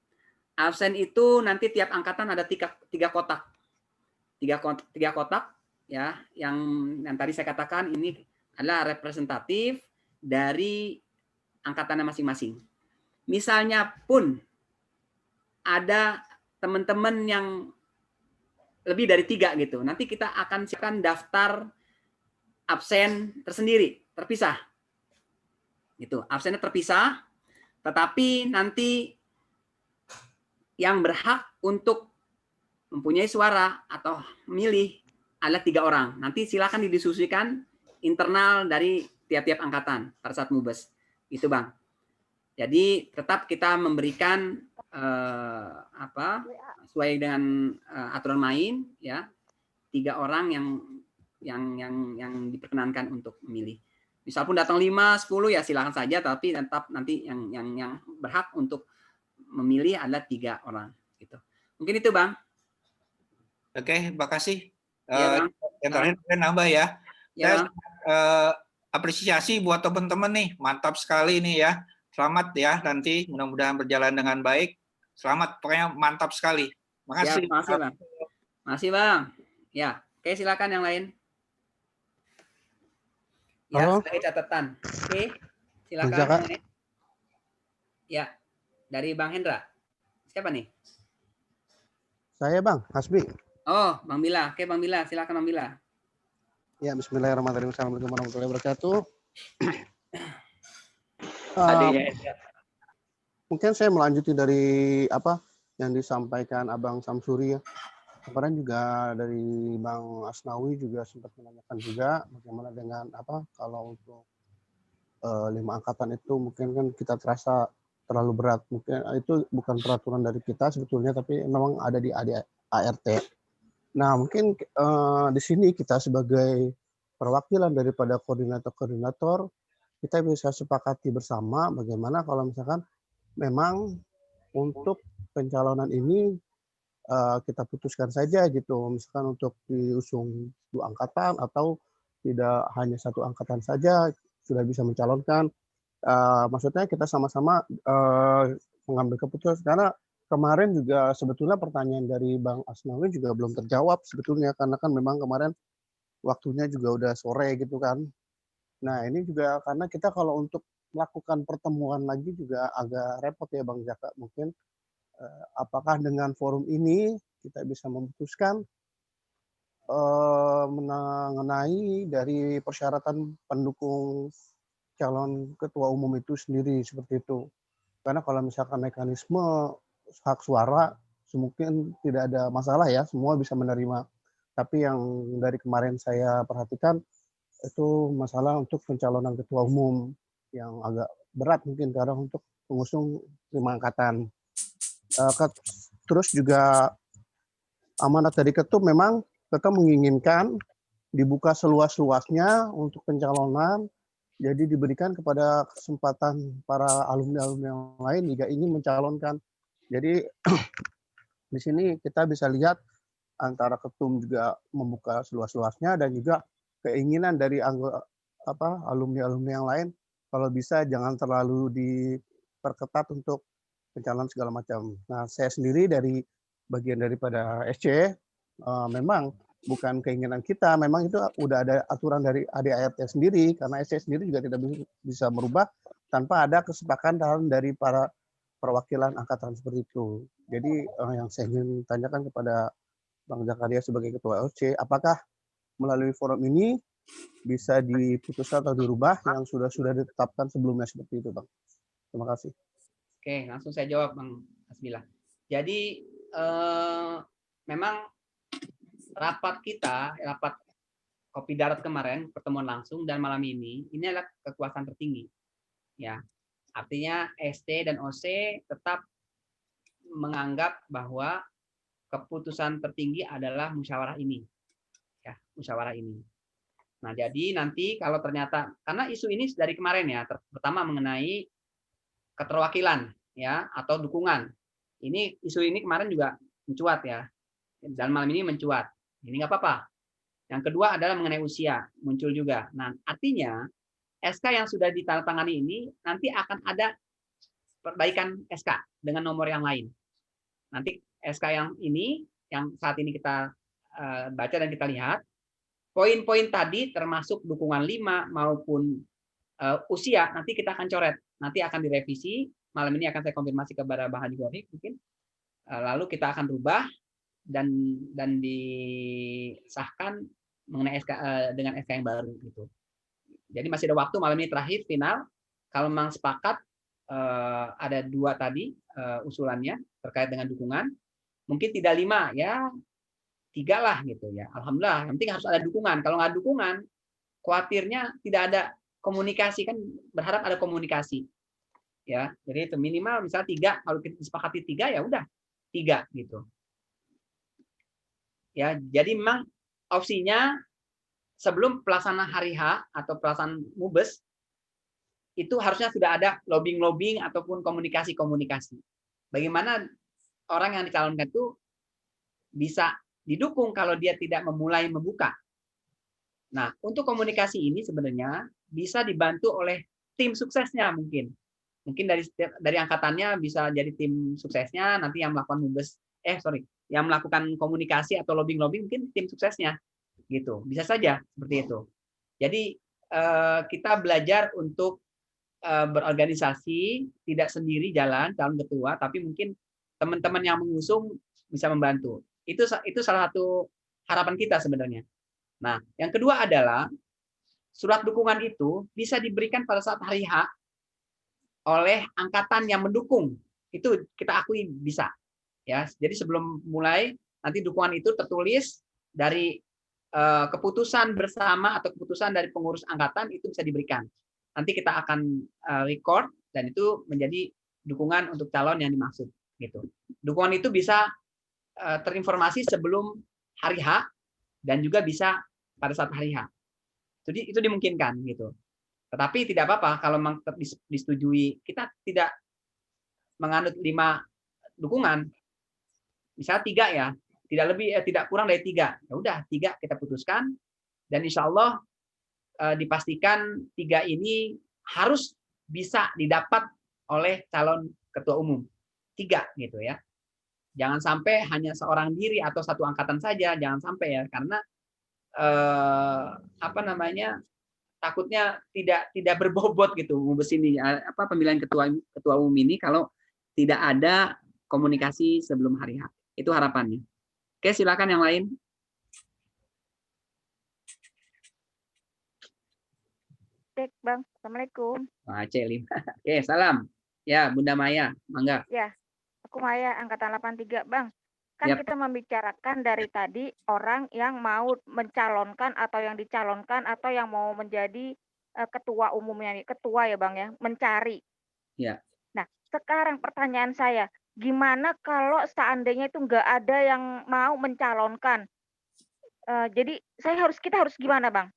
Absen itu nanti tiap angkatan ada 3 kotak. 3 kotak ya, yang tadi saya katakan ini adalah representatif dari angkatannya masing-masing. Misalnya pun ada teman-teman yang lebih dari 3 gitu. Nanti kita akan siapkan daftar absen tersendiri, terpisah. Gitu. Absennya terpisah, tetapi nanti yang berhak untuk mempunyai suara atau memilih adalah 3 orang. Nanti silakan didiskusikan internal dari tiap-tiap angkatan pada saat MUBES. Itu Bang. Jadi tetap kita memberikan sesuai dengan aturan main ya, 3 orang yang diperkenankan untuk memilih. Misal pun datang 5, 10 ya silakan saja, tapi tetap nanti yang berhak untuk memilih adalah 3 orang gitu. Mungkin itu Bang. Oke, makasih. Ya, Bang. Yang terakhir saya nambah ya. Ya, saya apresiasi buat teman-teman nih, mantap sekali nih ya. Selamat ya, nanti mudah-mudahan berjalan dengan baik. Selamat, pokoknya mantap sekali. Makasih. Ya, makasih Bang. Makasih Bang. Ya, oke silakan yang lain. Ya, Halo. sebagai catatan. Oke, silakan. Kak. Ya, dari Bang Hendra. Siapa nih? Saya Bang, Hasbi. Oh, Bang Bila. Oke, Bang Bila. Silakan Bang Bila. Ya, Bismillahirrahmanirrahim. Assalamualaikum warahmatullahi wabarakatuh. Mungkin saya melanjuti dari apa yang disampaikan Abang Samsuri ya. Kemarin juga dari Bang Asnawi juga sempat menanyakan juga bagaimana dengan apa kalau untuk 5 angkatan itu mungkin kan kita terasa terlalu berat. Mungkin itu bukan peraturan dari kita sebetulnya, tapi memang ada di ART. Nah, mungkin di sini kita sebagai perwakilan daripada koordinator-koordinator, kita bisa sepakati bersama bagaimana kalau misalkan memang untuk pencalonan ini kita putuskan saja gitu, misalkan untuk diusung 2 angkatan atau tidak hanya 1 angkatan saja sudah bisa mencalonkan. Maksudnya kita sama-sama mengambil keputusan karena kemarin juga sebetulnya pertanyaan dari Bang Asnawi juga belum terjawab sebetulnya karena kan memang kemarin waktunya juga udah sore gitu kan. Nah ini juga karena kita kalau untuk melakukan pertemuan lagi juga agak repot ya Bang Jaka. Mungkin apakah dengan forum ini kita bisa memutuskan mengenai dari persyaratan pendukung calon ketua umum itu sendiri seperti itu. Karena kalau misalkan mekanisme hak suara mungkin tidak ada masalah ya, semua bisa menerima. Tapi yang dari kemarin saya perhatikan itu masalah untuk pencalonan ketua umum yang agak berat mungkin karena untuk pengusung 5 angkatan. Terus juga amanat dari ketum memang tetap menginginkan dibuka seluas-luasnya untuk pencalonan, jadi diberikan kepada kesempatan para alumni-alumni yang lain jika ingin mencalonkan. Jadi di sini kita bisa lihat antara ketum juga membuka seluas-luasnya dan juga keinginan dari alumni-alumni yang lain kalau bisa jangan terlalu diperketat untuk pencalonan segala macam. Nah, saya sendiri dari bagian daripada SC memang bukan keinginan kita, memang itu udah ada aturan dari ADART sendiri karena SC sendiri juga tidak bisa merubah tanpa ada kesepakatan dari para perwakilan angkatan seperti itu. Jadi yang saya ingin tanyakan kepada Bang Zakaria sebagai ketua OC, apakah melalui forum ini bisa diputuskan atau dirubah yang sudah ditetapkan sebelumnya seperti itu, Bang? Terima kasih. Oke, langsung saya jawab Bang Asmila. Jadi memang rapat kopi darat kemarin, pertemuan langsung dan malam ini adalah kekuasaan tertinggi. Ya, artinya ST dan OC tetap menganggap bahwa keputusan tertinggi adalah musyawarah ini. Ya, musyawarah ini. Nah, jadi nanti kalau ternyata karena isu ini dari kemarin ya, pertama mengenai keterwakilan ya atau dukungan. Ini isu ini kemarin juga mencuat ya. Dan malam ini mencuat. Ini nggak apa-apa. Yang kedua adalah mengenai usia, muncul juga. Nah, artinya SK yang sudah ditandatangani ini nanti akan ada perbaikan SK dengan nomor yang lain. Nanti SK yang ini, yang saat ini kita baca dan kita lihat, poin-poin tadi termasuk dukungan 5 maupun usia, nanti kita akan coret. Nanti akan direvisi. Malam ini akan saya konfirmasi kepada Bang Haji Gori mungkin. Lalu kita akan rubah dan disahkan mengenai SK dengan SK yang baru gitu. Jadi masih ada waktu malam ini terakhir final. Kalau memang sepakat ada 2 tadi usulannya terkait dengan dukungan, mungkin tidak 5 ya 3 lah gitu ya. Alhamdulillah, yang penting harus ada dukungan. Kalau nggak dukungan, khawatirnya tidak ada komunikasi, kan berharap ada komunikasi. Ya, jadi itu minimal misalnya 3, kalau kita disepakati 3 ya udah 3 gitu. Ya, jadi memang opsinya sebelum pelaksanaan hari H atau pelaksanaan Mubes itu harusnya sudah ada lobbying ataupun komunikasi. Bagaimana orang yang dicalonkan itu bisa didukung kalau dia tidak memulai membuka. Nah, untuk komunikasi ini sebenarnya bisa dibantu oleh tim suksesnya mungkin. Mungkin dari angkatannya bisa jadi tim suksesnya, nanti yang melakukan Mubes, yang melakukan komunikasi atau lobbying mungkin tim suksesnya gitu, bisa saja seperti itu. Jadi kita belajar untuk berorganisasi, tidak sendiri jalan calon ketua, tapi mungkin teman-teman yang mengusung bisa membantu. Itu salah satu harapan kita sebenarnya. Nah, yang kedua adalah surat dukungan itu bisa diberikan pada saat hari H oleh angkatan yang mendukung. Itu kita akui bisa. Ya, jadi sebelum mulai nanti dukungan itu tertulis dari keputusan bersama atau keputusan dari pengurus angkatan itu bisa diberikan. Nanti kita akan record dan itu menjadi dukungan untuk calon yang dimaksud gitu. Dukungan itu bisa terinformasi sebelum hari H dan juga bisa pada saat hari H. Jadi itu dimungkinkan gitu. Tetapi tidak apa-apa kalau memang disetujui, kita tidak menganut 5 dukungan. Misalnya 3 ya, tidak lebih tidak kurang dari 3. Ya udah 3 kita putuskan dan insya Allah dipastikan 3 ini harus bisa didapat oleh calon ketua umum. 3 gitu ya. Jangan sampai hanya seorang diri atau satu angkatan saja, jangan sampai ya, karena takutnya tidak berbobot gitu pemilihan ketua umum ini kalau tidak ada komunikasi sebelum hari H. Itu harapannya. Oke, silakan yang lain. Cek, Bang. Assalamualaikum. Aceh 5. Oke, salam. Ya, Bunda Maya, mangga. Ya, aku Maya, angkatan 83, Bang. Kan Yap. kita membicarakan dari tadi orang yang mau mencalonkan atau yang dicalonkan atau yang mau menjadi ketua umumnya, ketua ya Bang ya, mencari. Ya. Nah, sekarang pertanyaan saya, gimana kalau seandainya itu nggak ada yang mau mencalonkan? Jadi kita harus gimana Bang?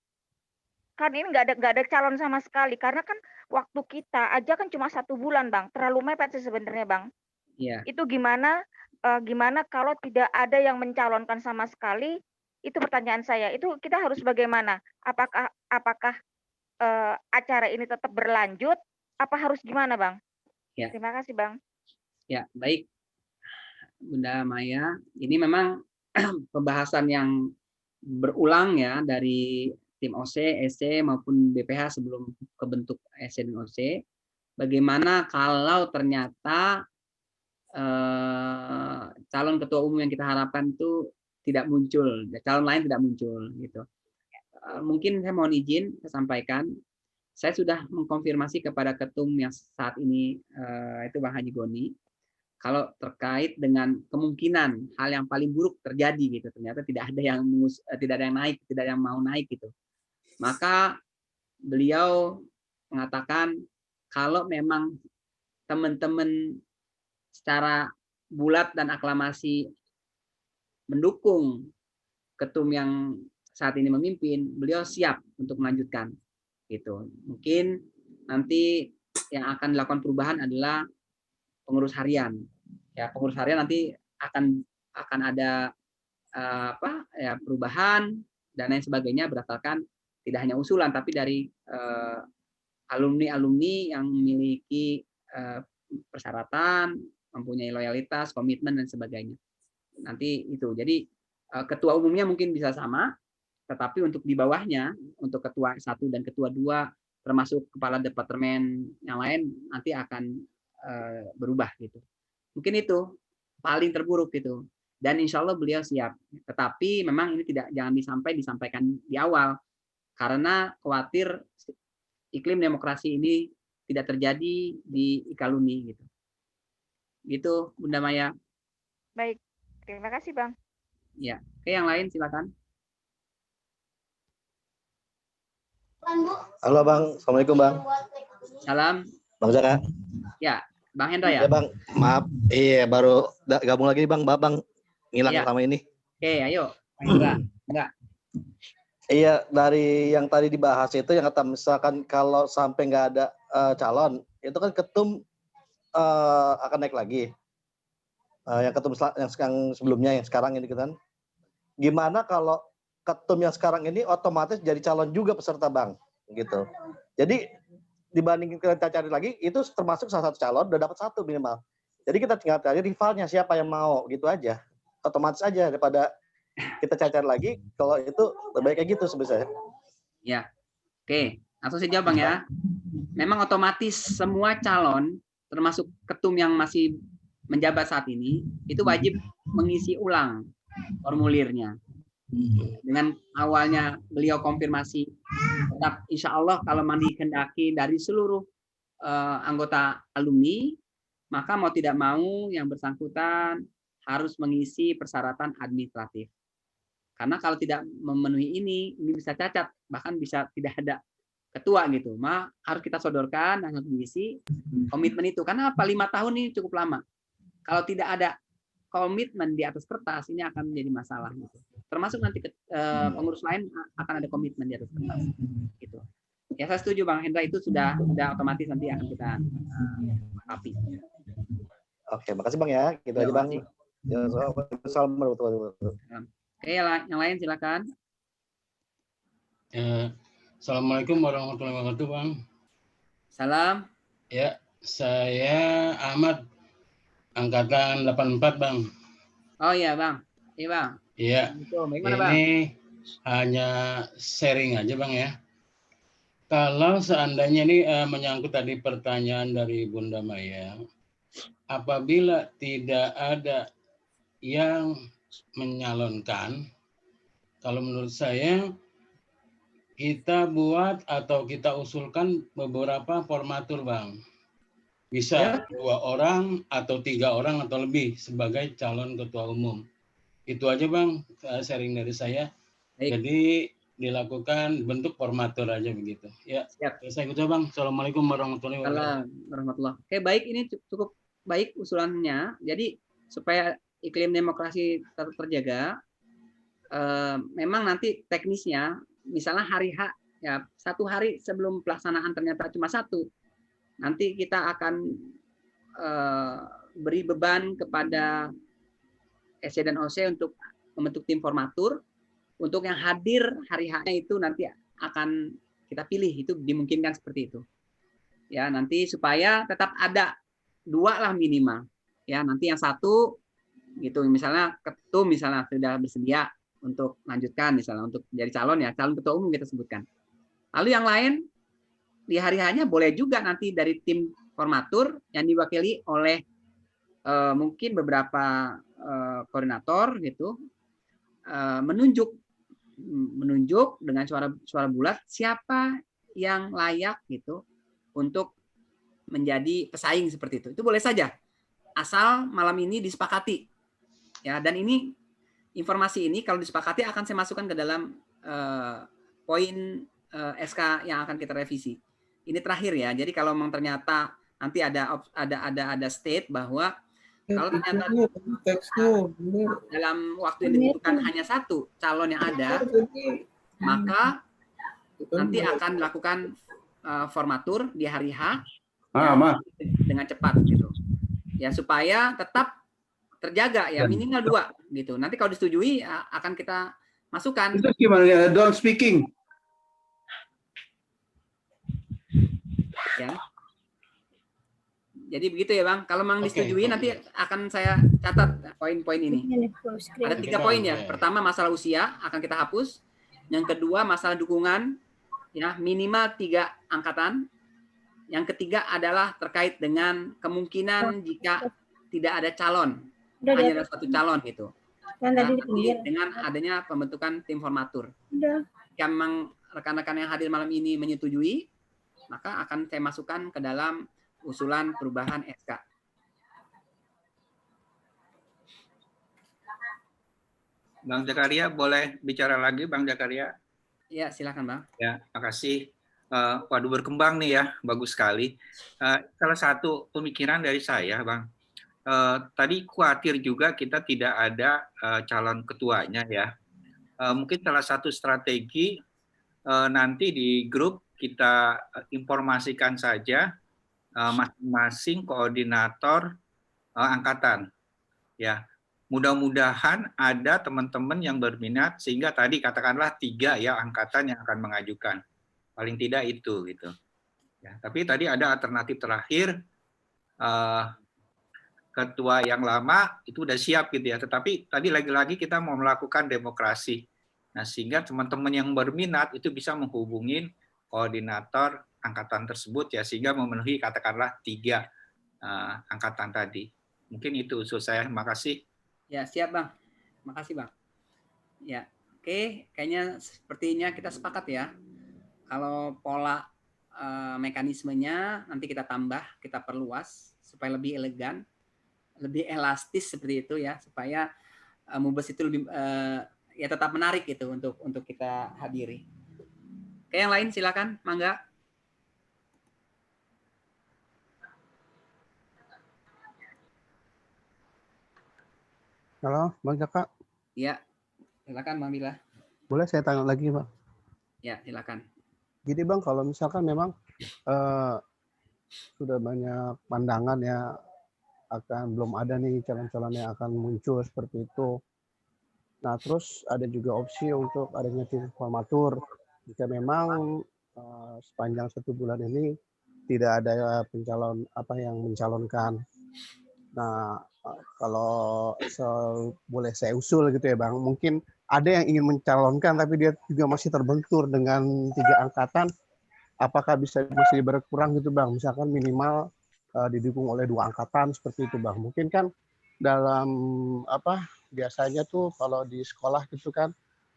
Kan ini nggak ada calon sama sekali, karena kan waktu kita aja kan cuma 1 bulan Bang, terlalu mepet sih sebenarnya Bang. Iya. Itu gimana kalau tidak ada yang mencalonkan sama sekali? Itu pertanyaan saya. Itu kita harus bagaimana? Apakah acara ini tetap berlanjut? Apa harus gimana, Bang? Ya. Terima kasih, Bang. Ya, baik. Bunda Maya, ini memang pembahasan yang berulang ya dari tim OC, SC maupun BPH sebelum kebentuk SC dan OC. Bagaimana kalau ternyata calon ketua umum yang kita harapkan itu tidak muncul, calon lain tidak muncul gitu. Mungkin saya mohon izin saya sampaikan, saya sudah mengkonfirmasi kepada ketum yang saat ini itu Bang Haji Goni, kalau terkait dengan kemungkinan hal yang paling buruk terjadi gitu, ternyata tidak ada yang naik, tidak ada yang mau naik gitu. Maka beliau mengatakan kalau memang teman-teman secara bulat dan aklamasi mendukung ketum yang saat ini memimpin, beliau siap untuk melanjutkan gitu. Mungkin nanti yang akan dilakukan perubahan adalah pengurus harian. Ya, pengurus harian nanti akan ada perubahan dan lain sebagainya berdasarkan tidak hanya usulan tapi dari alumni-alumni yang memiliki persyaratan, mempunyai loyalitas, komitmen dan sebagainya. Nanti itu. Jadi ketua umumnya mungkin bisa sama, tetapi untuk di bawahnya, untuk ketua 1 dan ketua 2 termasuk kepala departemen yang lain nanti akan berubah gitu. Mungkin itu paling terburuk gitu. Dan insya Allah beliau siap. Tetapi memang ini jangan disampaikan di awal karena khawatir iklim demokrasi ini tidak terjadi di Ikaluni gitu. Gitu Bunda Maya. Baik, terima kasih Bang. Ya, oke yang lain silakan. Halo Bang, Assalamualaikum Bang. Salam. Bang Zaka. Ya, Bang Hendra ya. Ya Bang, maaf, baru gabung lagi nih Bang, ngilang ya. selama ini. Oke, ayo Bang Hendra. Enggak. Iya, dari yang tadi dibahas itu yang kata misalkan kalau sampai nggak ada calon, itu kan ketum akan naik lagi. Yang ketum yang sebelumnya, yang sekarang ini kan. Gimana kalau ketum yang sekarang ini otomatis jadi calon juga peserta Bang, gitu. Jadi dibandingin kita cari lagi, itu termasuk salah satu calon udah dapat 1 minimal. Jadi kita tinggal cari rivalnya siapa yang mau, gitu aja. Otomatis aja daripada kita cari lagi, kalau itu lebih baik kayak gitu sebenarnya. Ya, oke. Langsung saya jawab Bang ya. Memang otomatis semua calon, termasuk ketum yang masih menjabat saat ini itu wajib mengisi ulang formulirnya. Dengan awalnya beliau konfirmasi, tetap insya Allah kalau dikehendaki dari seluruh anggota alumni, maka mau tidak mau yang bersangkutan harus mengisi persyaratan administratif. Karena kalau tidak memenuhi ini bisa cacat, bahkan bisa tidak ada ketua gitu. Harus kita sodorkan dan harus mengisi komitmen itu. Karena apa? 5 tahun ini cukup lama. Kalau tidak ada komitmen di atas kertas, ini akan menjadi masalah gitu. Termasuk nanti pengurus lain akan ada komitmen di atas kertas gitu. Ya saya setuju Bang Hendra, itu sudah otomatis nanti akan kita lengkapi. Oke, makasih Bang ya. Gitu aja Bang. Ya, Oke, yang lain silakan. Assalamualaikum warahmatullahi wabarakatuh Bang. Salam. Ya, saya Ahmad, angkatan 84 Bang. Oh iya Bang. Iya Bang. Iya. Bagaimana, Bang? Ini hanya sharing aja Bang ya. Kalau seandainya ini menyangkut tadi pertanyaan dari Bunda Maya, apabila tidak ada yang menyalonkan, kalau menurut saya kita buat atau kita usulkan beberapa formatur Bang. Bisa 2 orang atau 3 orang atau lebih sebagai calon ketua umum. Itu aja Bang, sharing dari saya. Baik. Jadi dilakukan bentuk formatur aja begitu. Ya, siap. Saya ikut Bang. Assalamualaikum warahmatullahi wabarakatuh. Warahmatullah. Oke, baik, ini cukup baik usulannya. Jadi supaya iklim demokrasi terjaga, memang nanti teknisnya, misalnya hari H, ya 1 hari sebelum pelaksanaan ternyata cuma 1, nanti kita akan beri beban kepada SC dan OC untuk membentuk tim formatur. Untuk yang hadir hari H-nya itu nanti akan kita pilih, itu dimungkinkan seperti itu. Ya, nanti supaya tetap ada 2 lah minimal. Ya, nanti yang 1 gitu, misalnya ketum misalnya sudah bersedia untuk lanjutkan misalnya untuk jadi calon ya, calon ketua umum kita sebutkan. Lalu yang lain di hari H-nya boleh juga nanti dari tim formatur yang diwakili oleh mungkin beberapa koordinator gitu, menunjuk dengan suara bulat siapa yang layak gitu untuk menjadi pesaing seperti itu. Itu boleh saja, asal malam ini disepakati ya. Dan ini informasi ini kalau disepakati akan saya masukkan ke dalam poin SK yang akan kita revisi. Ini terakhir ya. Jadi kalau memang ternyata nanti ada state bahwa kalau ternyata dalam waktu yang ditentukan hanya 1 calon yang ada, maka nanti akan dilakukan formatur di hari H dengan cepat gitu. Ya supaya tetap terjaga ya, minimal 2 gitu. Nanti kalau disetujui akan kita masukkan. Itu gimana ya? Don't speaking. Ya. Jadi begitu ya Bang. Kalau memang disetujui nanti akan saya catat poin-poin ini. Ada 3 poin ya. Pertama masalah usia akan kita hapus. Yang kedua masalah dukungan ya, minimal 3 angkatan. Yang ketiga adalah terkait dengan kemungkinan jika tidak ada calon, hanya ada 1 calon gitu. Nah, dengan adanya pembentukan tim formatur. Jika memang rekan-rekan yang hadir malam ini menyetujui, maka akan saya masukkan ke dalam usulan perubahan SK. Bang Zakaria, boleh bicara lagi Bang Zakaria? Ya, silakan Bang. Ya, makasih. Waduh, berkembang nih ya, bagus sekali. Salah satu pemikiran dari saya Bang, tadi khawatir juga kita tidak ada calon ketuanya ya. Mungkin salah satu strategi nanti di grup kita informasikan saja masing-masing koordinator angkatan ya. Mudah-mudahan ada teman-teman yang berminat sehingga tadi katakanlah 3 ya angkatan yang akan mengajukan, paling tidak itu gitu ya. Tapi tadi ada alternatif terakhir, ketua yang lama itu udah siap gitu ya, tetapi tadi lagi-lagi kita mau melakukan demokrasi. Nah sehingga teman-teman yang berminat itu bisa menghubungin koordinator angkatan tersebut ya, sehingga memenuhi katakanlah 3 angkatan tadi. Mungkin itu usul saya. Terima kasih. Ya, siap Bang. Makasih Bang. Ya, oke. Kayaknya sepertinya kita sepakat ya. Kalau pola mekanismenya nanti kita tambah, kita perluas supaya lebih elegan, lebih elastis seperti itu ya, supaya Mubes itu lebih ya tetap menarik gitu untuk kita hadiri. Oke, yang lain silakan, mangga. Halo, Bang Jaka. Iya, silakan Bang Bila. Boleh saya tanya lagi, Bang? Ya, silakan. Gini Bang, kalau misalkan memang sudah banyak pandangan ya, akan belum ada nih calon-calon yang akan muncul seperti itu. Nah, terus ada juga opsi untuk adanya tim formatur. Jika memang sepanjang 1 bulan ini tidak ada pencalon yang mencalonkan. Nah, kalau boleh saya usul gitu ya Bang, mungkin ada yang ingin mencalonkan tapi dia juga masih terbentur dengan 3 angkatan. Apakah bisa masih berkurang gitu Bang? Misalkan minimal didukung oleh 2 angkatan seperti itu Bang. Mungkin kan dalam biasanya tuh kalau di sekolah gitu kan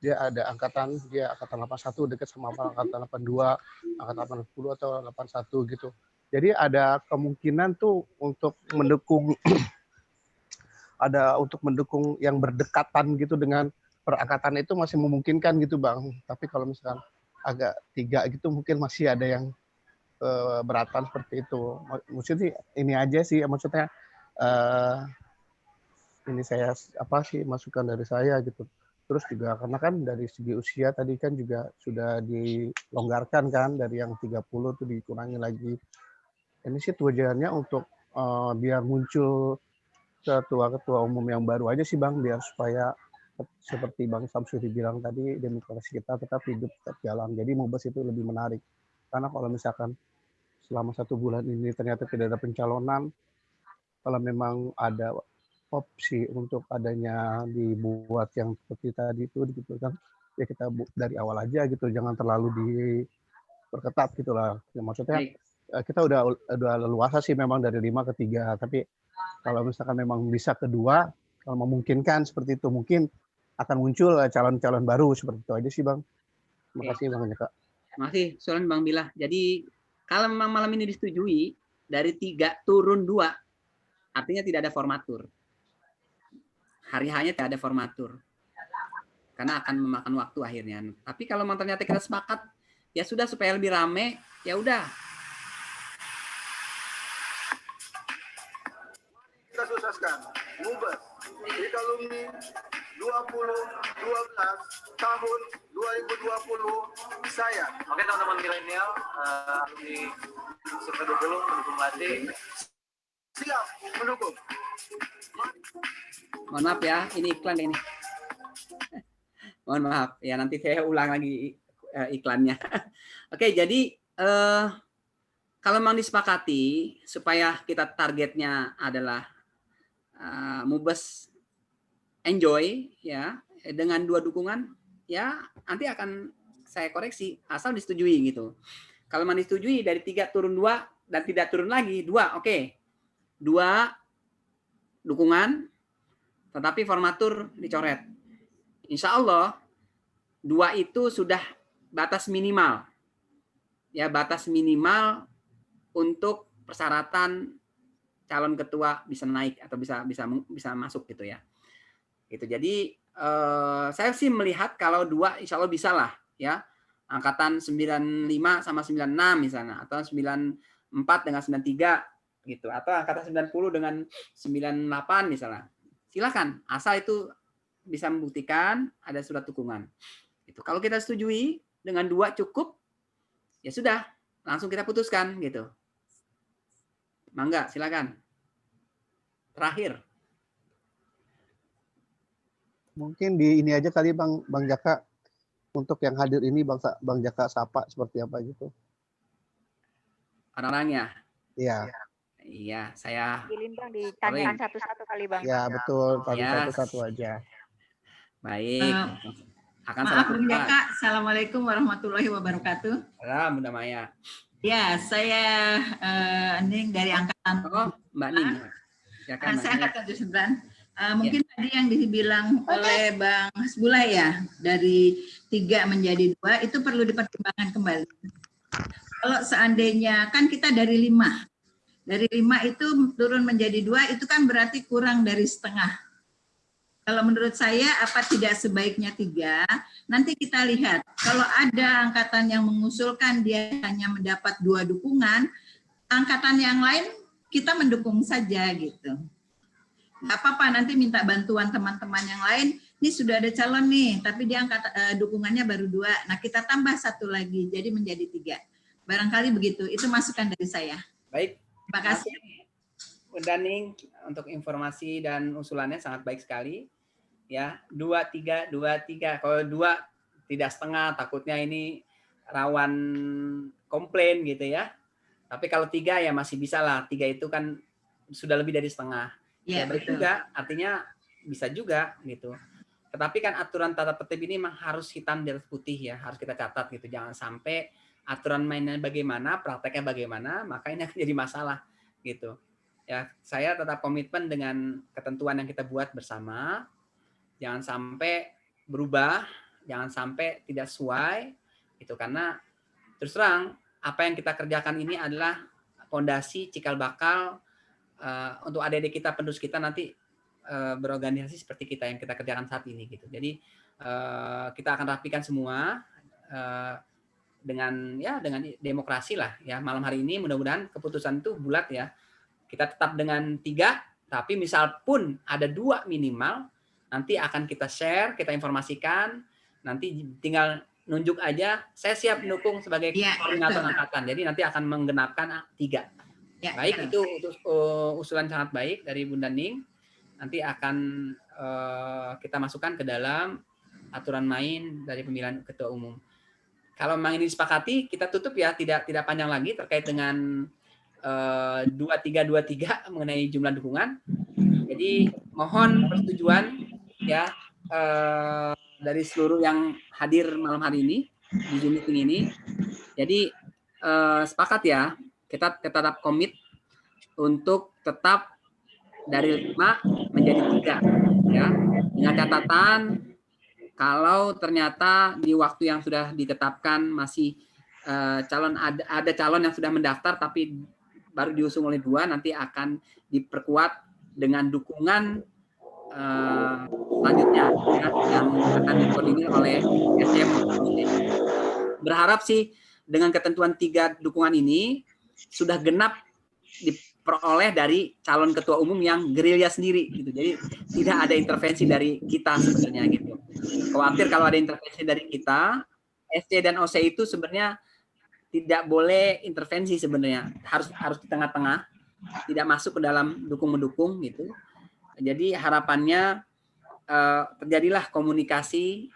dia ada angkatan 81 dekat sama angkatan 82, angkatan 80 atau 81 gitu. Jadi ada kemungkinan tuh untuk mendukung mendukung yang berdekatan gitu dengan perangkatan itu masih memungkinkan gitu Bang. Tapi kalau misalkan agak 3 gitu mungkin masih ada yang beratan seperti itu. Maksudnya ini aja sih, maksudnya ini saya masukan dari saya gitu. Terus juga karena kan dari segi usia tadi kan juga sudah dilonggarkan kan, dari yang 30 tuh dikurangi lagi. Ini sih tujuannya untuk biar muncul ketua-ketua umum yang baru aja sih Bang, biar supaya seperti Bang Samsuri bilang tadi, demokrasi kita tetap hidup, tetap jalan. Jadi Mubes itu lebih menarik. Karena kalau misalkan selama 1 bulan ini ternyata tidak ada pencalonan, kalau memang ada opsi untuk adanya dibuat yang seperti tadi itu gitu kan, ya kita dari awal aja gitu, jangan terlalu diperketat gitulah. Ya, maksudnya kita udah leluasa sih memang dari 5 ke 3, tapi kalau misalkan memang bisa ke 2, kalau memungkinkan seperti itu, mungkin akan muncul calon-calon baru seperti itu aja sih Bang. Terima kasih Bang Jaka. Terima kasih Sulan Bang Bila. Jadi kalau memang malam ini disetujui dari 3 turun 2, artinya tidak ada formatur. Hari hanya tidak ada formatur. Karena akan memakan waktu akhirnya. Tapi kalau memang ternyata kita sepakat, ya sudah supaya lebih rame, ya udah. Kita sukseskan. Mubes Ikalumi 2012 tahun 2020 saya. Oke teman-teman milenial, di Super 20 mendukung Latih. Siap mendukung. Mohon maaf ya, ini iklan ini. Mohon maaf, ya nanti saya ulang lagi iklannya. Oke, jadi kalau memang disepakati supaya kita targetnya adalah Mubes enjoy ya dengan 2 dukungan, ya nanti akan saya koreksi asal disetujui gitu. Kalau memang disetujui dari 3 turun 2 dan tidak turun lagi 2, oke. 2 dukungan, tetapi formatur dicoret. Insya Allah 2 itu sudah batas minimal. Ya, batas minimal untuk persyaratan calon ketua bisa naik atau bisa masuk gitu ya. Gitu. Jadi saya sih melihat kalau 2 insya Allah bisa lah ya. Angkatan 95 sama 96 misalnya, atau 94 dengan 93 gitu, atau angkatan 90 dengan 98 misalnya. Silakan, asal itu bisa membuktikan ada surat dukungan. Itu kalau kita setujui dengan 2 cukup, ya sudah, langsung kita putuskan gitu. Mangga, silakan. Terakhir. Mungkin di ini aja kali Bang Jaka, untuk yang hadir ini Bang Jaka sapa seperti apa gitu. Orang-orangnya. Iya. Iya, saya Bang ditanyakan satu-satu kali Bang. Ya betul, satu-satu aja. Baik. Akan maaf Bang Jaka, Assalamualaikum warahmatullahi wabarakatuh. Bunda Maya. Ya, saya Ning dari angkatan Mbak Ning. Silakan, Saya Mbak. angkat 79. Mungkin tadi yang dibilang oleh Bang Hasbullah ya, dari 3 menjadi 2 itu perlu dipertimbangkan kembali. Kalau seandainya kan kita dari 5. Dari 5 itu turun menjadi 2 itu kan berarti kurang dari setengah. Kalau menurut saya apa tidak sebaiknya 3? Nanti kita lihat. Kalau ada angkatan yang mengusulkan dia hanya mendapat 2 dukungan, angkatan yang lain kita mendukung saja gitu. Nggak apa-apa, nanti minta bantuan teman-teman yang lain. Ini sudah ada calon nih, tapi dia dukungannya baru 2. Nah, kita tambah 1 lagi, jadi menjadi 3. Barangkali begitu. Itu masukan dari saya. Baik. Terima kasih. Bunda Ning untuk informasi dan usulannya sangat baik sekali. Ya, 2-3, 2-3. Kalau 2 tidak setengah, takutnya ini rawan komplain gitu ya. Tapi kalau 3 ya masih bisa lah. 3 itu kan sudah lebih dari setengah. Ya, baik juga, artinya bisa juga gitu. Tetapi kan aturan tata tertib ini memang harus hitam di atas putih ya, harus kita catat gitu. Jangan sampai aturan mainnya bagaimana, prakteknya bagaimana, maka ini akan jadi masalah gitu. Ya, saya tetap komitmen dengan ketentuan yang kita buat bersama. Jangan sampai berubah, jangan sampai tidak sesuai itu, karena terus terang apa yang kita kerjakan ini adalah fondasi cikal bakal untuk adik-adik kita, penerus kita nanti berorganisasi seperti kita yang kita kerjakan saat ini gitu. Jadi kita akan rapikan semua dengan demokrasi lah ya. Malam hari ini mudah-mudahan keputusan itu bulat ya. Kita tetap dengan 3, tapi misal pun ada 2 minimal, nanti akan kita share, kita informasikan, nanti tinggal nunjuk aja, saya siap mendukung sebagai koordinator angkatan. Jadi nanti akan menggenapkan 3. Ya, baik, itu usulan sangat baik dari Bunda Ning. Nanti akan kita masukkan ke dalam aturan main dari pemilihan ketua umum. Kalau memang ini disepakati, kita tutup ya, tidak panjang lagi terkait dengan 2323 mengenai jumlah dukungan. Jadi mohon persetujuan ya dari seluruh yang hadir malam hari ini di Zoom meeting ini. Jadi sepakat ya. Kita tetap komit untuk tetap dari 5 menjadi 3 ya, dengan catatan kalau ternyata di waktu yang sudah ditetapkan masih ada calon yang sudah mendaftar tapi baru diusung oleh 2, nanti akan diperkuat dengan dukungan selanjutnya ya, yang akan dikoordinir oleh SM. Berharap sih dengan ketentuan 3 dukungan ini sudah genap diperoleh dari calon ketua umum yang gerilya sendiri gitu. Jadi tidak ada intervensi dari kita sebenarnya gitu. Khawatir kalau ada intervensi dari kita, SC dan OC itu sebenarnya tidak boleh intervensi sebenarnya. Harus di tengah-tengah, tidak masuk ke dalam dukung-mendukung gitu. Jadi harapannya terjadilah komunikasi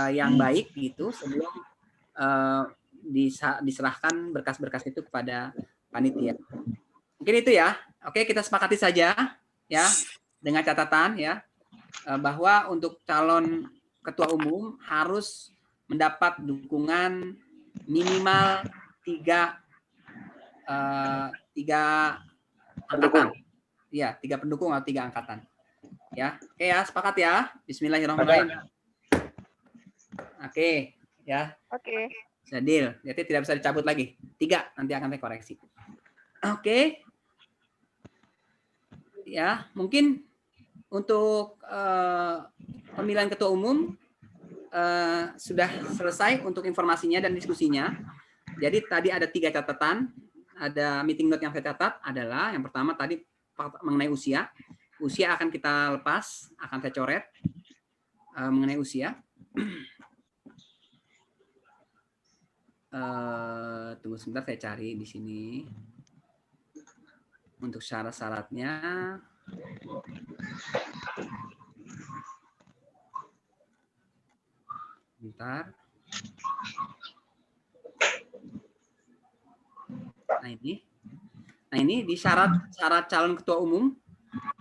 yang baik gitu sebelum diserahkan berkas-berkas itu kepada panitia. Mungkin itu ya. Oke, kita sepakati saja ya dengan catatan ya bahwa untuk calon ketua umum harus mendapat dukungan minimal 3 angkatan. Ya, 3 pendukung atau 3 angkatan. Ya, oke ya, sepakat ya. Bismillahirrahmanirrahim. Oke, ya. Oke. Deal, jadi tidak bisa dicabut lagi. 3 nanti akan saya koreksi. Oke. Ya, mungkin untuk pemilihan ketua umum sudah selesai untuk informasinya dan diskusinya. Jadi tadi ada 3 catatan. Ada meeting note yang saya catat adalah yang pertama tadi mengenai usia. Usia akan kita lepas, akan saya coret mengenai usia. Tunggu sebentar, saya cari di sini untuk syarat-syaratnya. Bentar. Nah ini di syarat calon ketua umum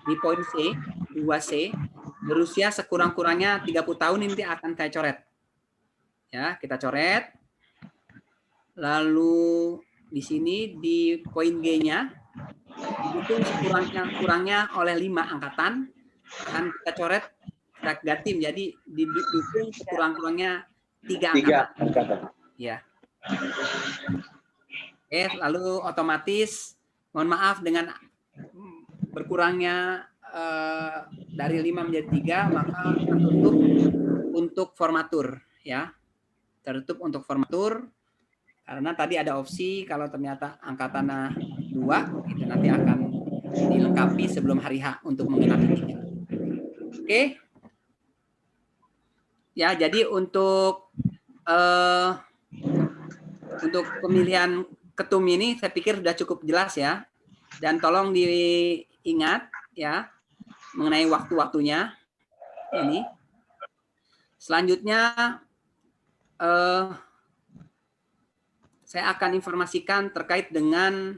di poin C, 2C, berusia sekurang-kurangnya 30 tahun ini akan saya coret. Ya, kita coret. Lalu di sini di poin G-nya didukung sekurang-kurangnya oleh 5 angkatan, akan kita coret, kita ganti menjadi didukung sekurang-kurangnya 3 angkatan. Ya. Oke, lalu otomatis mohon maaf dengan berkurangnya dari 5 menjadi 3, maka tertutup untuk formatur, ya. Tertutup untuk formatur karena tadi ada opsi kalau ternyata angkatannya 2 itu nanti akan dilengkapi sebelum hari H untuk mengenal ini. Oke. Ya, jadi untuk pemilihan ketum ini saya pikir sudah cukup jelas ya. Dan tolong diingat ya mengenai waktu-waktunya ini. Selanjutnya saya akan informasikan terkait dengan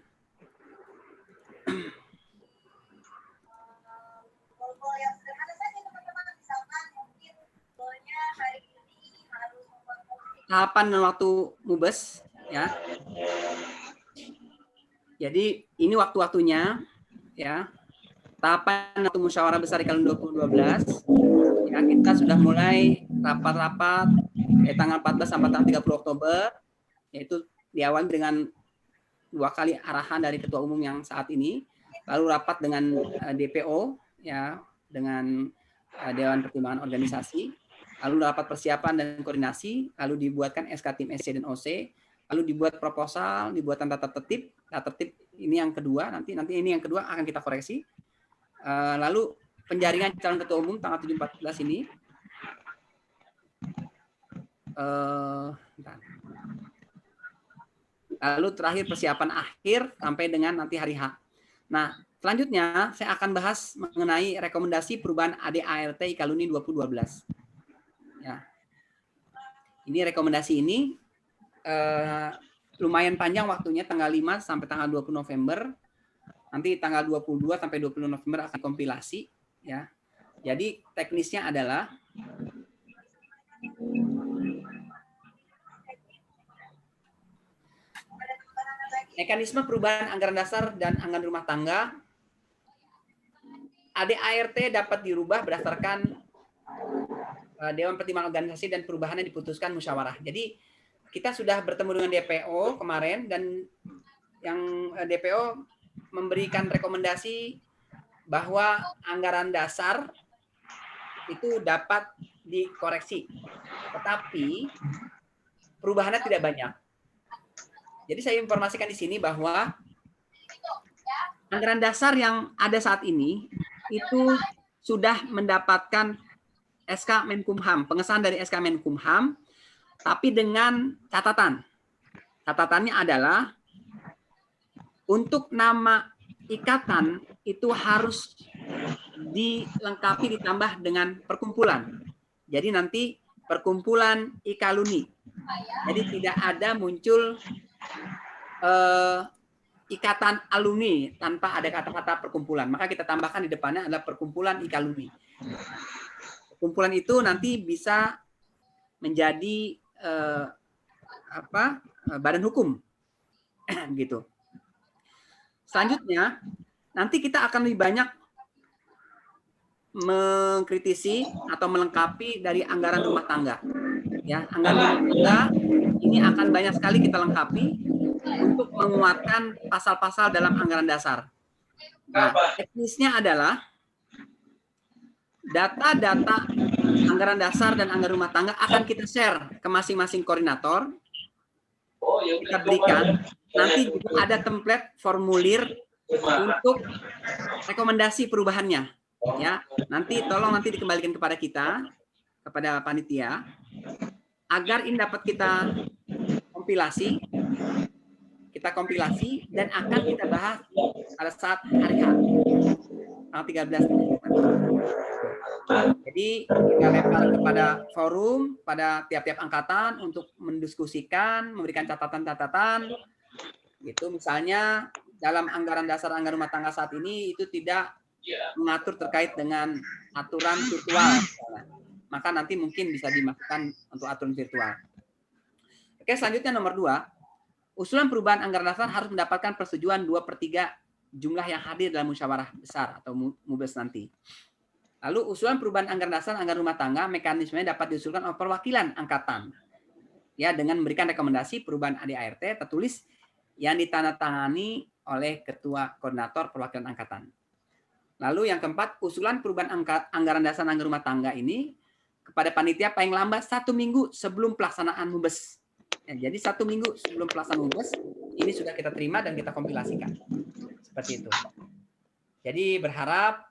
tahapan dan waktu mubes ya. Jadi ini waktu-waktunya ya. Tahapan waktu musyawarah besar IKALUNI 2012 ya, kita sudah mulai rapat-rapat tanggal 14 sampai tanggal 30 Oktober, yaitu diawali dengan 2 kali arahan dari ketua umum yang saat ini, lalu rapat dengan DPO ya, dengan Dewan Pertimbangan Organisasi, lalu rapat persiapan dan koordinasi, lalu dibuatkan SK tim SC dan OC, lalu dibuat proposal, dibuatkan tata tertib. Tata tertib ini yang kedua, nanti ini yang kedua akan kita koreksi. Lalu penjaringan calon ketua umum tanggal 7-14 ini. Lalu terakhir persiapan akhir sampai dengan nanti hari H. Nah, selanjutnya saya akan bahas mengenai rekomendasi perubahan AD/ART IKALUNI 2012. Ya. Ini rekomendasi ini lumayan panjang waktunya, tanggal 5 sampai tanggal 20 November. Nanti tanggal 22 sampai 20 November akan kompilasi ya. Jadi teknisnya adalah mekanisme perubahan anggaran dasar dan anggaran rumah tangga. AD/ART dapat dirubah berdasarkan Dewan Pertimbangan Organisasi dan perubahannya diputuskan musyawarah. Jadi kita sudah bertemu dengan DPO kemarin dan yang DPO memberikan rekomendasi bahwa anggaran dasar itu dapat dikoreksi, tetapi perubahannya tidak banyak. Jadi saya informasikan di sini bahwa anggaran dasar yang ada saat ini itu sudah mendapatkan SK Menkumham, pengesahan dari SK Menkumham, tapi dengan catatan. Catatannya adalah untuk nama ikatan itu harus dilengkapi ditambah dengan perkumpulan. Jadi nanti perkumpulan IKALUNI. Jadi tidak ada muncul ikatan alumni tanpa ada kata-kata perkumpulan. Maka kita tambahkan di depannya adalah perkumpulan IKALUNI. Perkumpulan itu nanti bisa menjadi badan hukum gitu. Selanjutnya, nanti kita akan lebih banyak mengkritisi atau melengkapi dari anggaran rumah tangga. Ya, anggaran rumah tangga ini akan banyak sekali kita lengkapi untuk menguatkan pasal-pasal dalam anggaran dasar. Nah, teknisnya adalah data-data anggaran dasar dan anggaran rumah tangga akan kita share ke masing-masing koordinator. Kita berikan. Nanti juga ada template formulir untuk rekomendasi perubahannya. Ya, nanti tolong dikembalikan kepada kita, kepada panitia, agar ini dapat kita kompilasi dan akan kita bahas pada saat hari H, tanggal 13. Jadi kita lempar kepada forum, pada tiap-tiap angkatan untuk mendiskusikan, memberikan catatan-catatan. Gitu, misalnya dalam anggaran dasar anggaran rumah tangga saat ini itu tidak mengatur terkait dengan aturan virtual, maka nanti mungkin bisa dimasukkan untuk aturan virtual. Oke, selanjutnya nomor 2, usulan perubahan anggaran dasar harus mendapatkan persetujuan 2/3 jumlah yang hadir dalam musyawarah besar atau MUBES nanti. Lalu usulan perubahan anggaran dasar, anggaran rumah tangga, mekanismenya dapat diusulkan oleh perwakilan angkatan. Ya, dengan memberikan rekomendasi perubahan ADART tertulis yang ditandatangani oleh Ketua Koordinator Perwakilan Angkatan. Lalu yang keempat, usulan perubahan anggaran dasar anggaran rumah tangga ini kepada panitia paling lambat 1 minggu sebelum pelaksanaan MUBES. Ya, jadi 1 minggu sebelum pelaksanaan MUBES ini sudah kita terima dan kita kompilasikan. Seperti itu. Jadi berharap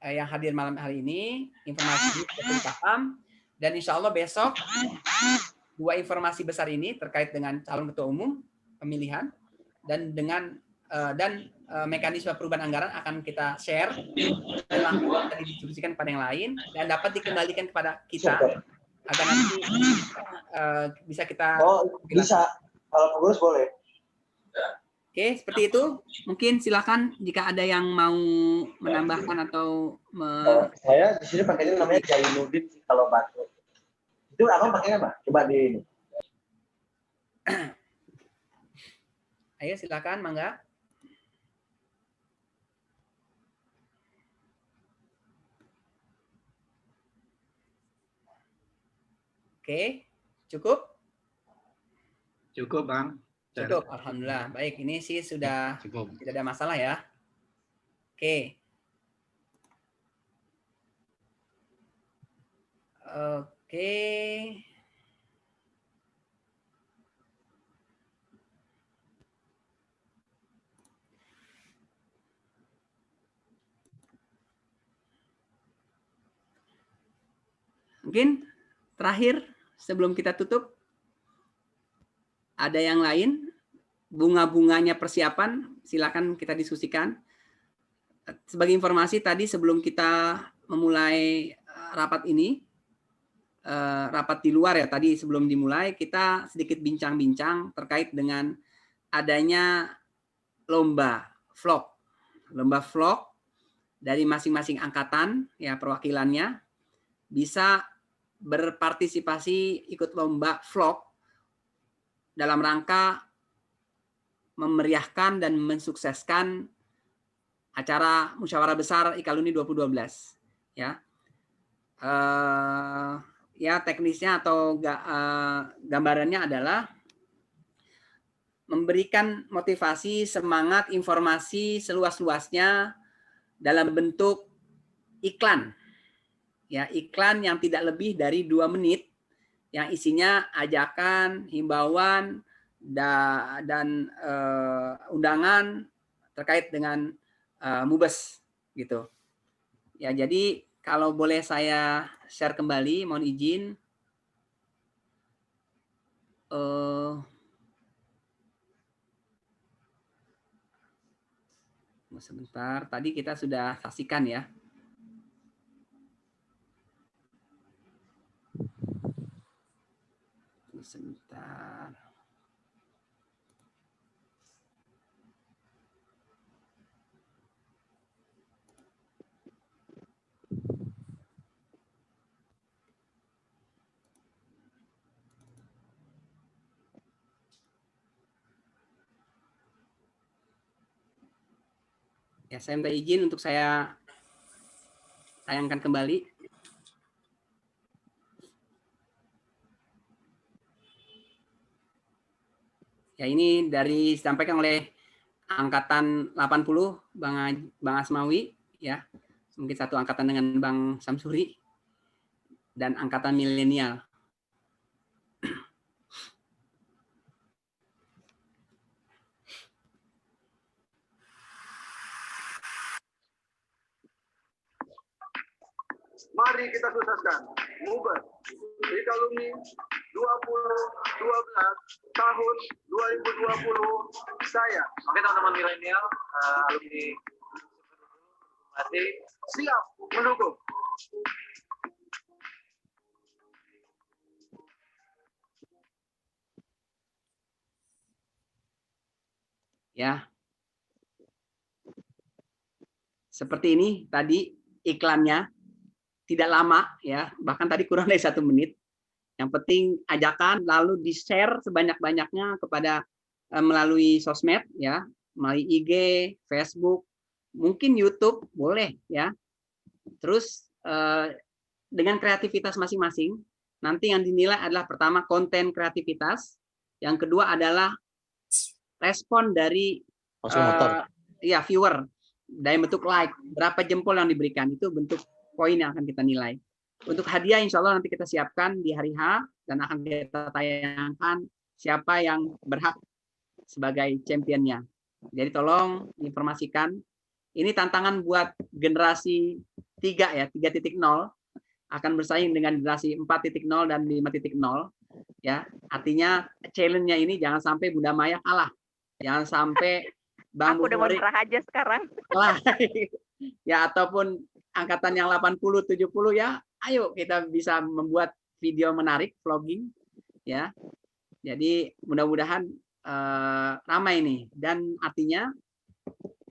yang hadir malam hari ini informasi ini sudah paham, dan insya Allah besok 2 informasi besar ini terkait dengan calon ketua umum pemilihan dan dengan mekanisme perubahan anggaran akan kita share dan langsung didiskusikan kepada yang lain dan dapat dikembalikan kepada kita agar nanti bisa kita bisa kalau pengurus boleh. Oke, seperti itu. Mungkin silakan jika ada yang mau menambahkan atau Saya di sini pakainya namanya Jainuddin sih kalau batuk. Itu abang pakainya apa? Coba di ini. Ayo silakan, mangga. Oke, cukup? Cukup, Bang. Cukup, alhamdulillah. Baik, ini sih sudah cukup. Tidak ada masalah ya. Oke. Oke. Mungkin terakhir sebelum kita tutup, ada yang lain? Bunga-bunganya persiapan, silakan kita diskusikan. Sebagai informasi tadi sebelum kita memulai rapat ini, rapat di luar ya, tadi sebelum dimulai kita sedikit bincang-bincang terkait dengan adanya lomba vlog dari masing-masing angkatan ya, perwakilannya bisa berpartisipasi ikut lomba vlog dalam rangka memeriahkan dan mensukseskan acara musyawarah besar IKALUNI 2012 ya. Ya teknisnya atau gambarannya adalah memberikan motivasi, semangat, informasi seluas-luasnya dalam bentuk iklan. Ya, iklan yang tidak lebih dari 2 menit yang isinya ajakan, himbauan dan undangan terkait dengan MUBES gitu. Ya, jadi kalau boleh saya share kembali, mohon izin. Sebentar, tadi kita sudah saksikan ya. Sebentar. Ya, saya minta izin untuk saya tayangkan kembali. Ya, ini dari disampaikan oleh angkatan 80 Bang Asmawi ya. Mungkin satu angkatan dengan Bang Samsuri dan angkatan milenial. Mari kita sukseskan MUBES IKALUNI 2012 tahun 2020 saya. Oke teman-teman milenial, alumni siap mendukung. Ya. Seperti ini tadi iklannya. Tidak lama ya, bahkan tadi kurang dari 1 menit. Yang penting ajakan lalu di-share sebanyak-banyaknya kepada melalui sosmed ya, melalui IG, Facebook, mungkin YouTube boleh ya. Terus dengan kreativitas masing-masing, nanti yang dinilai adalah pertama konten kreativitas, yang kedua adalah respon dari viewer dari bentuk like, berapa jempol yang diberikan, itu bentuk poin yang akan kita nilai. Untuk hadiah insya Allah nanti kita siapkan di hari H dan akan kita tayangkan siapa yang berhak sebagai championnya. Jadi tolong diinformasikan. Ini tantangan buat generasi 3 ya, 3.0 akan bersaing dengan generasi 4.0 dan 5.0 ya. Artinya challenge-nya ini jangan sampai Bunda Maya kalah. Jangan sampai Bang Aku udah mau nyerah aja sekarang. Ya, ataupun angkatan yang 80 70 ya, ayo kita bisa membuat video menarik vlogging ya. Jadi mudah-mudahan ramai nih, dan artinya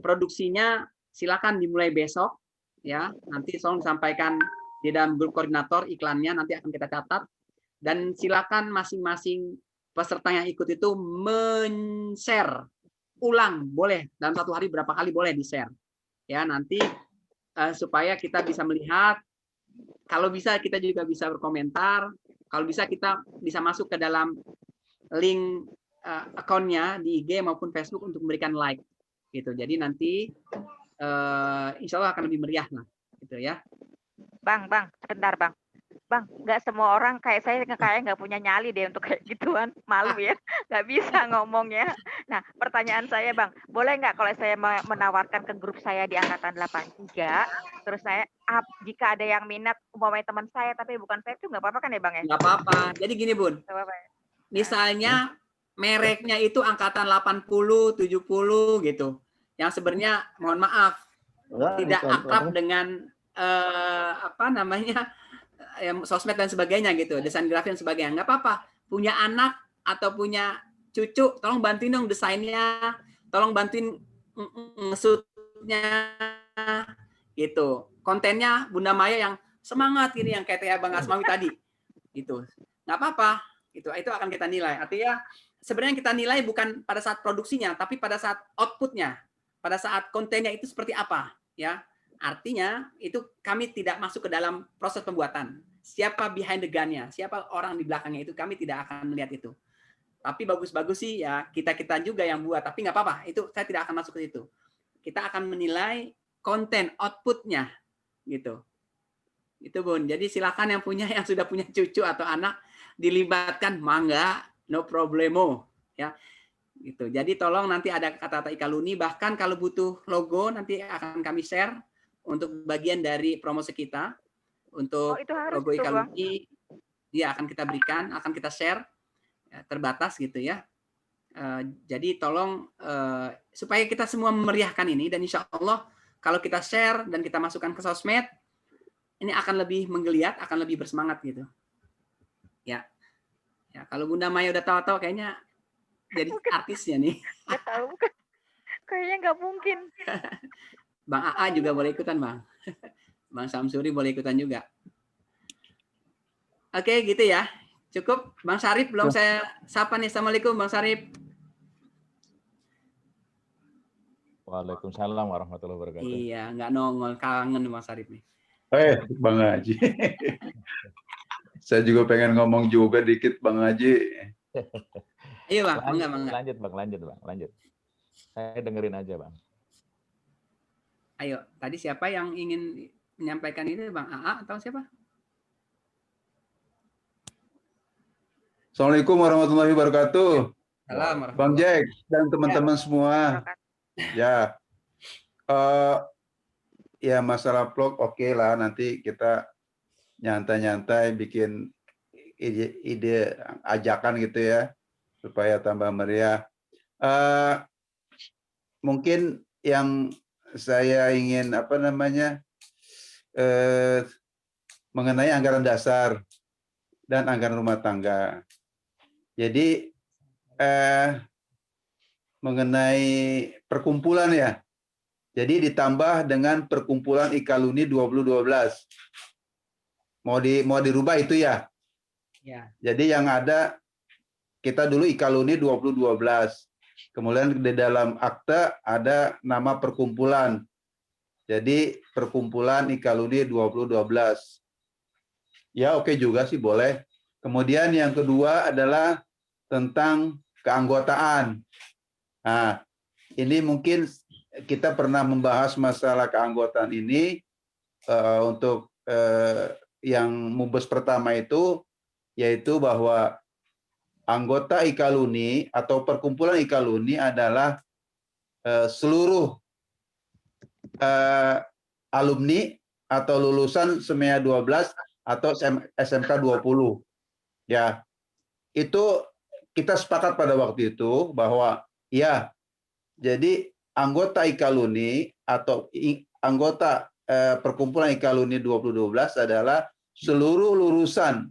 produksinya silakan dimulai besok ya. Nanti tolong sampaikan di dalam grup koordinator iklannya, nanti akan kita catat, dan silakan masing-masing peserta yang ikut itu men-share ulang, boleh dalam satu hari berapa kali boleh di-share ya, nanti supaya kita bisa melihat, kalau bisa kita juga bisa berkomentar, kalau bisa kita bisa masuk ke dalam link akunnya di IG maupun Facebook untuk memberikan like gitu. Jadi nanti insya Allah akan lebih meriah lah gitu ya. Bang, sebentar Bang. Bang, nggak semua orang kayak saya kayak nggak punya nyali deh untuk kayak gituan, malu ya, nggak bisa ngomongnya. Nah, pertanyaan saya Bang, boleh nggak kalau saya menawarkan ke grup saya di angkatan 83, terus saya jika ada yang minat umpamanya teman saya tapi bukan saya, itu nggak apa-apa kan ya Bang ya? Nggak apa-apa. Jadi gini Bun, misalnya mereknya itu angkatan 80, 70 gitu, yang sebenarnya mohon maaf tidak akrab dengan sosmed dan sebagainya gitu, desain grafis dan sebagainya, nggak apa-apa. Punya anak atau punya cucu, tolong bantuin dong desainnya, tolong bantuin ngesutnya gitu. Kontennya Bunda Maya yang semangat gini, yang kayak Bang Asmawi tadi gitu, nggak apa-apa. Itu akan kita nilai. Artinya sebenarnya kita nilai bukan pada saat produksinya, tapi pada saat outputnya, pada saat kontennya itu seperti apa ya. Artinya itu kami tidak masuk ke dalam proses pembuatan. Siapa behind the gun-nya, siapa orang di belakangnya, itu kami tidak akan melihat itu. Tapi bagus-bagus sih ya, kita juga yang buat, tapi nggak apa-apa, itu saya tidak akan masuk ke situ. Kita akan menilai konten output-nya gitu. Itu Bun. Jadi silakan yang sudah punya cucu atau anak dilibatkan, mangga, no problemo ya. Gitu. Jadi tolong nanti ada kata-kata Ikaluni, bahkan kalau butuh logo nanti akan kami share untuk bagian dari promosi kita. Untuk logo Ikaluni dia akan kita berikan, akan kita share ya, terbatas gitu ya. Jadi tolong supaya kita semua memeriahkan ini, dan insya Allah kalau kita share dan kita masukkan ke sosmed, ini akan lebih menggeliat, akan lebih bersemangat gitu. Ya, kalau Bunda Maya udah tahu-tahu kayaknya jadi artisnya nih. Nggak tahu, kayaknya nggak mungkin. Bang AA juga boleh ikutan Bang. Bang Samsuri boleh ikutan juga. Oke gitu ya. Cukup. Bang Syarif belum saya sapa nih. Assalamualaikum Bang Syarif. Waalaikumsalam warahmatullahi wabarakatuh. Iya, nggak nongol, kangen Bang Syarif nih. Bang Haji. Saya juga pengen ngomong juga dikit Bang Haji. Iya Bang, lanjut Bang. Saya dengerin aja Bang. Ayo, tadi siapa yang ingin menyampaikan ini, Bang AA atau siapa? Assalamualaikum warahmatullahi wabarakatuh. Salam. Bang Jack dan teman-teman semua. Ya, ya masalah vlog oke lah, nanti kita nyantai-nyantai bikin ide ajakan gitu ya, supaya tambah meriah. Mungkin yang saya ingin mengenai anggaran dasar dan anggaran rumah tangga. Jadi mengenai perkumpulan ya. Jadi ditambah dengan perkumpulan Ikaluni 2012. Mau dirubah itu ya. Ya. Jadi yang ada kita dulu Ikaluni 2012. Kemudian di dalam akte ada nama perkumpulan. Jadi perkumpulan Ikaluni 2012. Ya oke juga sih boleh. Kemudian yang kedua adalah tentang keanggotaan. Nah, ini mungkin kita pernah membahas masalah keanggotaan ini untuk yang mubes pertama itu, yaitu bahwa anggota Ikaluni atau perkumpulan Ikaluni adalah seluruh alumni atau lulusan SEMEA 12 atau SMK 20. Ya, itu kita sepakat pada waktu itu bahwa ya, jadi anggota Ikaluni atau anggota perkumpulan Ikaluni 2012 adalah seluruh lulusan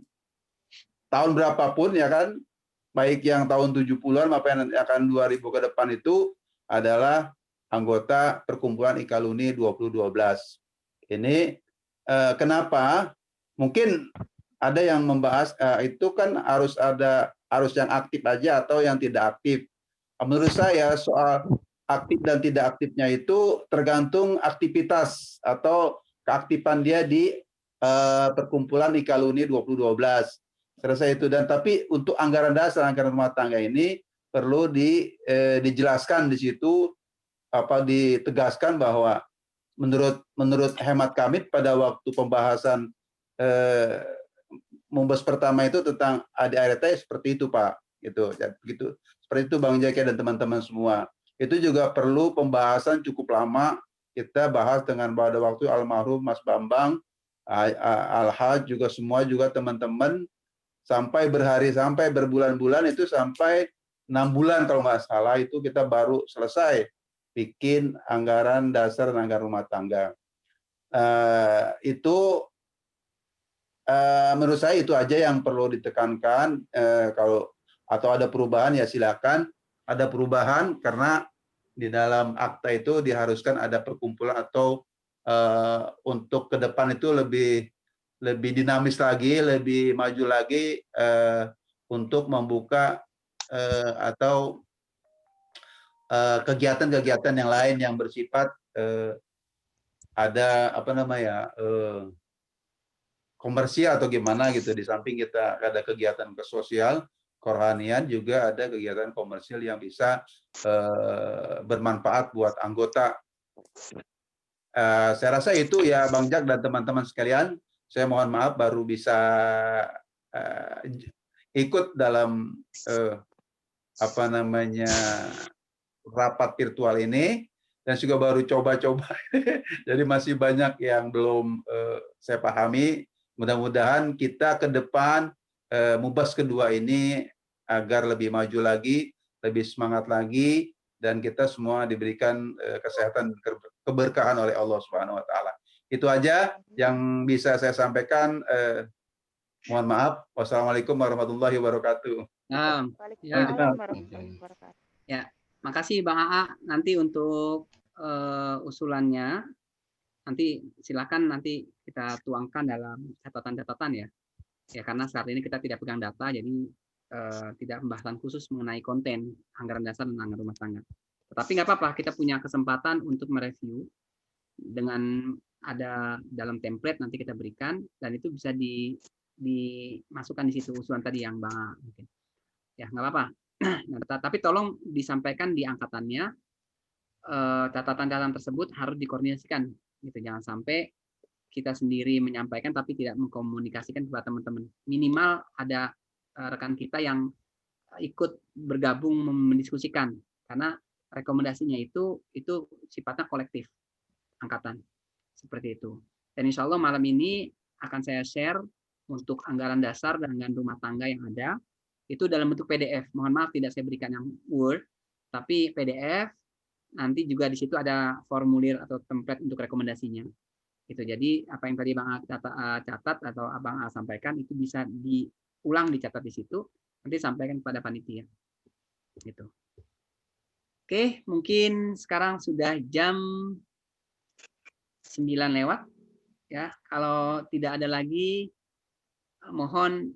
tahun berapapun ya kan, baik yang tahun 70-an maupun yang akan 2000 ke depan itu adalah anggota perkumpulan Ikaluni 2012. Ini kenapa? Mungkin ada yang membahas itu kan harus yang aktif aja atau yang tidak aktif. Menurut saya soal aktif dan tidak aktifnya itu tergantung aktivitas atau keaktifan dia di perkumpulan Ikaluni 2012. Saya rasa itu. Dan tapi untuk anggaran dasar, anggaran rumah tangga ini perlu dijelaskan di situ, ditegaskan bahwa menurut hemat kami pada waktu pembahasan Mumbes pertama itu tentang ADART seperti itu Pak, gitu. Seperti itu Bang Jaki dan teman-teman semua. Itu juga perlu pembahasan cukup lama. Kita bahas dengan pada waktu almarhum Mas Bambang, Al-Haj juga semua juga teman-teman sampai berbulan-bulan itu sampai 6 bulan kalau nggak salah itu kita baru selesai bikin anggaran dasar dan anggaran rumah tangga. Itu menurut saya itu aja yang perlu ditekankan. Kalau atau ada perubahan ya silakan ada perubahan, karena di dalam akta itu diharuskan ada perkumpulan atau untuk ke depan itu lebih dinamis lagi, lebih maju lagi untuk membuka atau kegiatan-kegiatan yang lain yang bersifat ada komersial atau gimana gitu. Di samping kita ada kegiatan sosial, kerohanian, juga ada kegiatan komersial yang bisa bermanfaat buat anggota. Saya rasa itu ya Bang Jak dan teman-teman sekalian. Saya mohon maaf baru bisa ikut dalam rapat virtual ini, dan juga baru coba-coba. Jadi masih banyak yang belum saya pahami. Mudah-mudahan kita ke depan Mubas kedua ini agar lebih maju lagi, lebih semangat lagi, dan kita semua diberikan kesehatan dan keberkahan oleh Allah Subhanahu wa taala. Itu aja yang bisa saya sampaikan. Mohon maaf. Wassalamualaikum warahmatullahi wabarakatuh. Ya, makasih Bang AA. Nanti untuk usulannya nanti silakan nanti kita tuangkan dalam catatan-catatan ya. Ya, karena saat ini kita tidak pegang data, jadi tidak pembahasan khusus mengenai konten anggaran dasar dan anggaran rumah tangga. Tetapi nggak apa-apa, kita punya kesempatan untuk mereview dengan ada dalam template nanti kita berikan, dan itu bisa dimasukkan di situ usulan tadi yang Bang A mungkin. Ya, nggak apa-apa. Nah, tapi tolong disampaikan di angkatannya, catatan-catatan tersebut harus dikoordinasikan, gitu. Jangan sampai kita sendiri menyampaikan tapi tidak mengkomunikasikan kepada teman-teman. Minimal ada rekan kita yang ikut bergabung mendiskusikan, karena rekomendasinya itu sifatnya kolektif angkatan, seperti itu. Dan insya Allah malam ini akan saya share untuk anggaran dasar dan anggaran rumah tangga yang ada itu dalam bentuk PDF. Mohon maaf tidak saya berikan yang Word, tapi PDF. Nanti juga di situ ada formulir atau template untuk rekomendasinya. Gitu. Jadi apa yang tadi Bang A catat atau Abang A sampaikan itu bisa diulang, dicatat di situ, nanti sampaikan kepada panitia. Gitu. Oke, mungkin sekarang sudah jam 9 lewat. Ya, kalau tidak ada lagi, mohon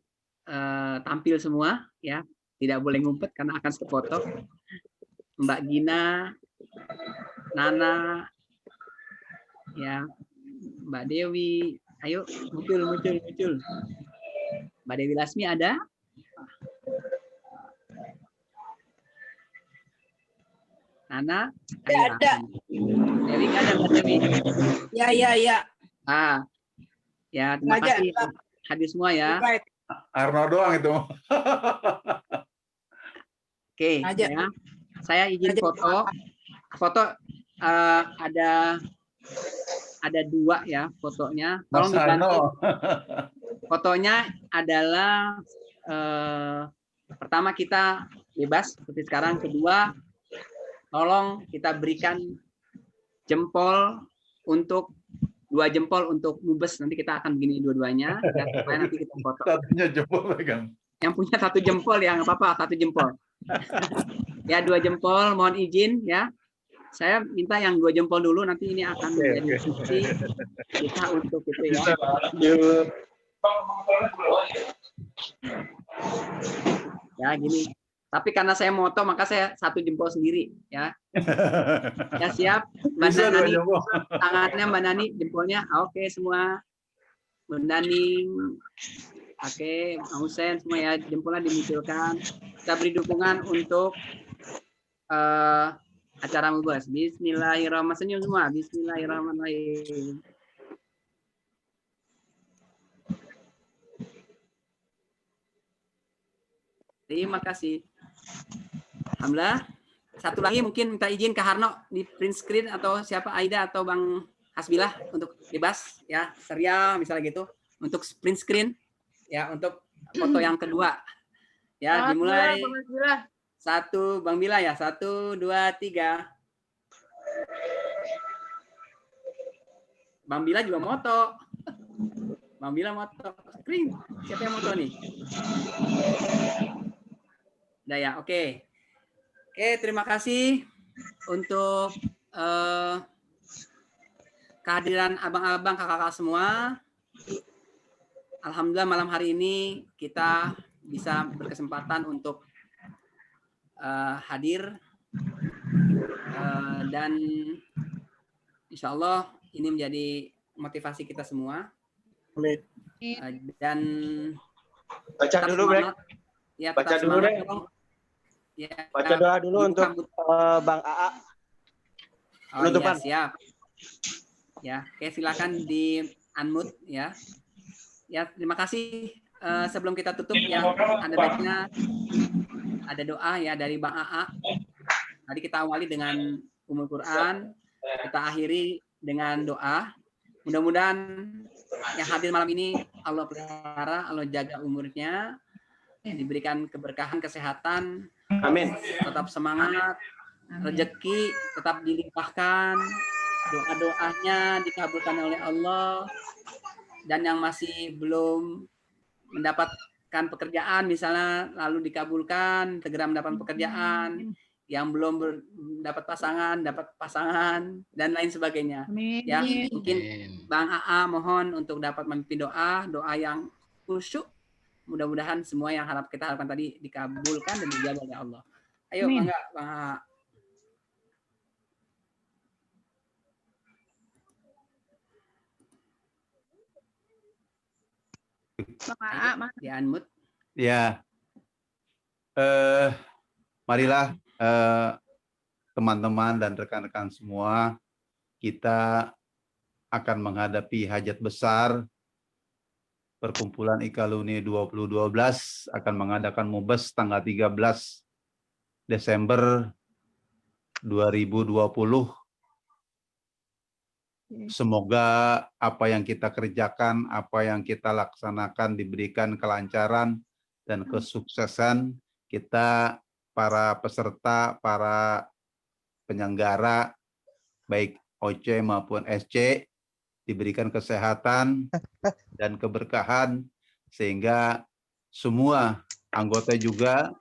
tampil semua, ya. Tidak boleh ngumpet karena akan foto. Mbak Gina, Nana, ya, Mbak Dewi. Ayo muncul. Mbak Dewi Lasmi ada? Nana? Ada. Dewi nggak ada, Mbak Dewi? Ya. Ya, terima kasih hadir semua ya. Arno doang itu. Oke, ya. Saya izin foto. Ada 2 ya fotonya. Tolong dibantu. Fotonya adalah pertama kita bebas seperti sekarang. Kedua, tolong kita berikan jempol untuk 2 jempol untuk Mubes. Nanti kita akan begini dua-duanya ya, supaya nanti kita foto. Satunya jempol pegang. Yang punya 1 jempol ya nggak apa-apa, 1 jempol. Ya 2 jempol, mohon izin ya. Saya minta yang 2 jempol dulu, nanti ini akan menjadi bukti kita untuk itu ya. Ya gini. Tapi karena saya moto maka saya 1 jempol sendiri ya. Ya siap. Mbak Nani, tangannya Mbak Nani, jempolnya. Oke semua. Mbak Nani. Oke, Pak Husen semua ya, jempolnya dimunculkan. Kita beri dukungan untuk acara Mubes. Bismillahirrahmanirrahim. Senyum semua. Bismillahirrahmanirrahim. Terima kasih. Alhamdulillah. Satu lagi mungkin minta izin ke Harno di print screen atau siapa, Aida atau Bang Hasbilah untuk bebas ya, serial misalnya gitu untuk print screen ya, untuk foto yang kedua ya. Dimulai 1 Bang Bila ya, 1 2 3. Bang Bila juga moto. Bang Bila moto screen. Siapa yang moto nih? Udah ya, oke. Oke, terima kasih untuk kehadiran abang-abang, kakak-kakak semua. Alhamdulillah malam hari ini kita bisa berkesempatan untuk hadir dan insya Allah ini menjadi motivasi kita semua. Dan baca dulu, Brek. Ya, baca dulu, Brek. Ya, baca doa dulu untuk Bang AA. Penutupan. Ya, siap. Ya, oke, silakan di unmute ya. Ya, terima kasih. Sebelum kita tutup ya, ada baiknya ada doa ya dari Bang AA. Tadi kita awali dengan Ummul Quran, kita akhiri dengan doa. Mudah-mudahan yang hadir malam ini Allah pelihara, Allah jaga umurnya, diberikan keberkahan, kesehatan, amin, tetap semangat, rezeki tetap dilimpahkan, doa-doanya dikabulkan oleh Allah, dan yang masih belum mendapatkan pekerjaan misalnya lalu dikabulkan, segera mendapatkan pekerjaan, yang belum dapat pasangan, dan lain sebagainya. Amin. Ya, mungkin Bang AA mohon untuk dapat memimpin doa yang khusyuk. Mudah-mudahan semua yang kita harapkan tadi dikabulkan dan dijaga oleh Allah. Ayo, Bangga, Bang AA. Di unmute. Ya. Marilah teman-teman dan rekan-rekan semua, kita akan menghadapi hajat besar. Perkumpulan Ikaluni 2012 akan mengadakan Mubes tanggal 13 Desember 2020. Semoga apa yang kita kerjakan, apa yang kita laksanakan diberikan kelancaran dan kesuksesan. Kita, para peserta, para penyelenggara, baik OC maupun SC, diberikan kesehatan dan keberkahan, sehingga semua anggota juga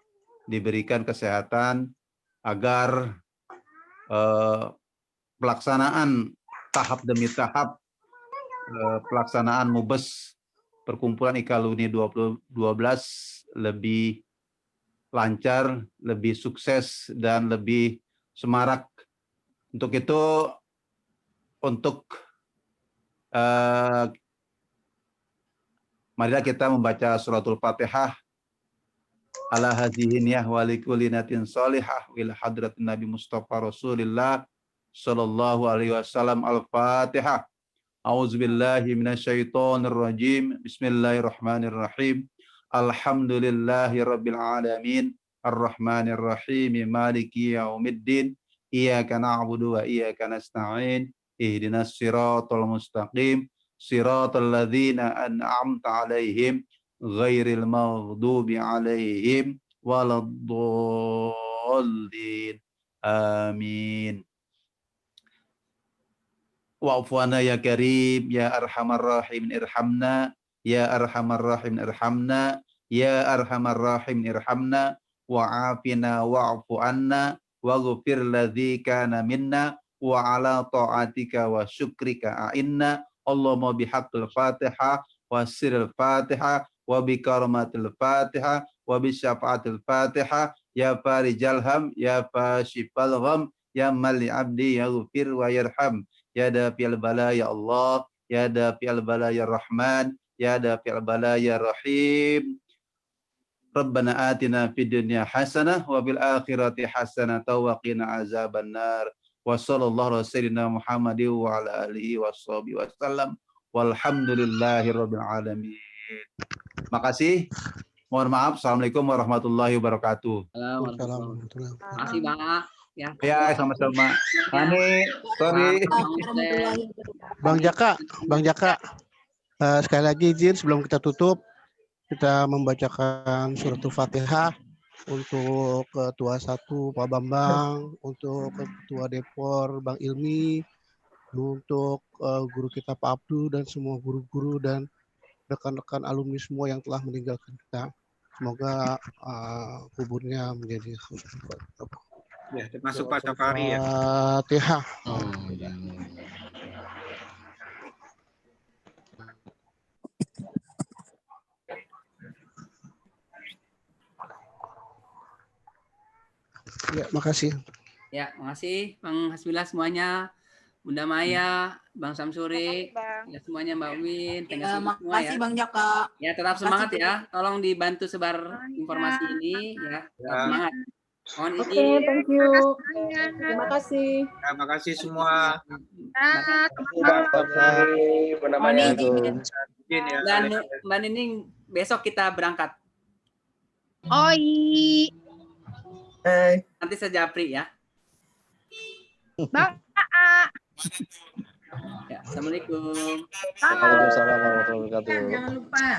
diberikan kesehatan agar pelaksanaan tahap demi tahap pelaksanaan Mubes Perkumpulan Ikaluni 2012 lebih lancar, lebih sukses, dan lebih semarak. Untuk itu, marilah kita membaca suratul Fatihah ala hadhihi niyah wa likulli natin salihah wil hadratin Nabi Mustafa Rasulillah sallallahu alaihi wasallam. Al-Fatihah. A'udzubillahi minasyaitonir rajim. Bismillahirrahmanirrahim. Alhamdulillahi rabbil alamin. Ar-Rahmanir Rahim. Maliki yaumiddin. Iyyaka na'budu wa iyyaka nasta'in. Ihdinas siratal mustaqim. Siratal ladzina an'amta 'alaihim ghairil maghdubi 'alaihim waladdallin. Amin. Wa'fu anna ya karim ya arhamar rahim irhamna ya arhamar rahim irhamna ya arhamar rahim irhamna wa'afina wa'fu anna waghfir ladzi kana minna wa ala ta'atika wa syukrika a'inna. Allahumma bihaqqil Fatihah wa sirril Fatihah wa bi karamatil Fatihah wa bi syafaatil Fatihah ya farijal ham ya fashifal gham ya mali abdi yaghfir wa yarham ya dafi'al bala ya Allah ya dafi'al bala ya Rahman ya dafi'al bala ya Rahim. Rabbana atina fid dunya hasanah wa fil akhirati hasanah wa qina azabannar. Wa sallallahu ala sayyidina Muhammadin wa ala alihi washabihi wasallam. Walhamdulillahi rabbil alamin. Makasih. Mohon maaf. Assalamualaikum warahmatullahi wabarakatuh. Terima kasih, Bang. Ya, sama-sama. Ani, sorry. Bang Jaka, sekali lagi izin sebelum kita tutup, kita membacakan suratul Fatihah untuk Ketua 1 Pak Bambang, untuk Ketua Depor Bang Ilmi, untuk guru kita Pak Abdu dan semua guru-guru dan rekan-rekan alumni semua yang telah meninggalkan kita. Semoga kuburnya menjadi ya, termasuk Pak Safari ya. Fatihah. Ya, makasih. Ya, makasih Bang Hasbullah semuanya, Bunda Maya, Bang Samsuri, ya semuanya Mbak Win, Ya, semua makasih ya. Bang Jaka. Ya, tetap Makasih, semangat Bang. ya. Tolong dibantu sebar informasi ini ya. Tetap semangat. Mohon Oke, izin. thank you. Terima kasih. Terima kasih semua. Mohon izin. Dan Mbak Nining, besok kita berangkat. Oi. Nanti saya japri ya. Bang. Ya, Assalamualaikum. Waalaikumsalam warahmatullahi wabarakatuh. Jangan lupa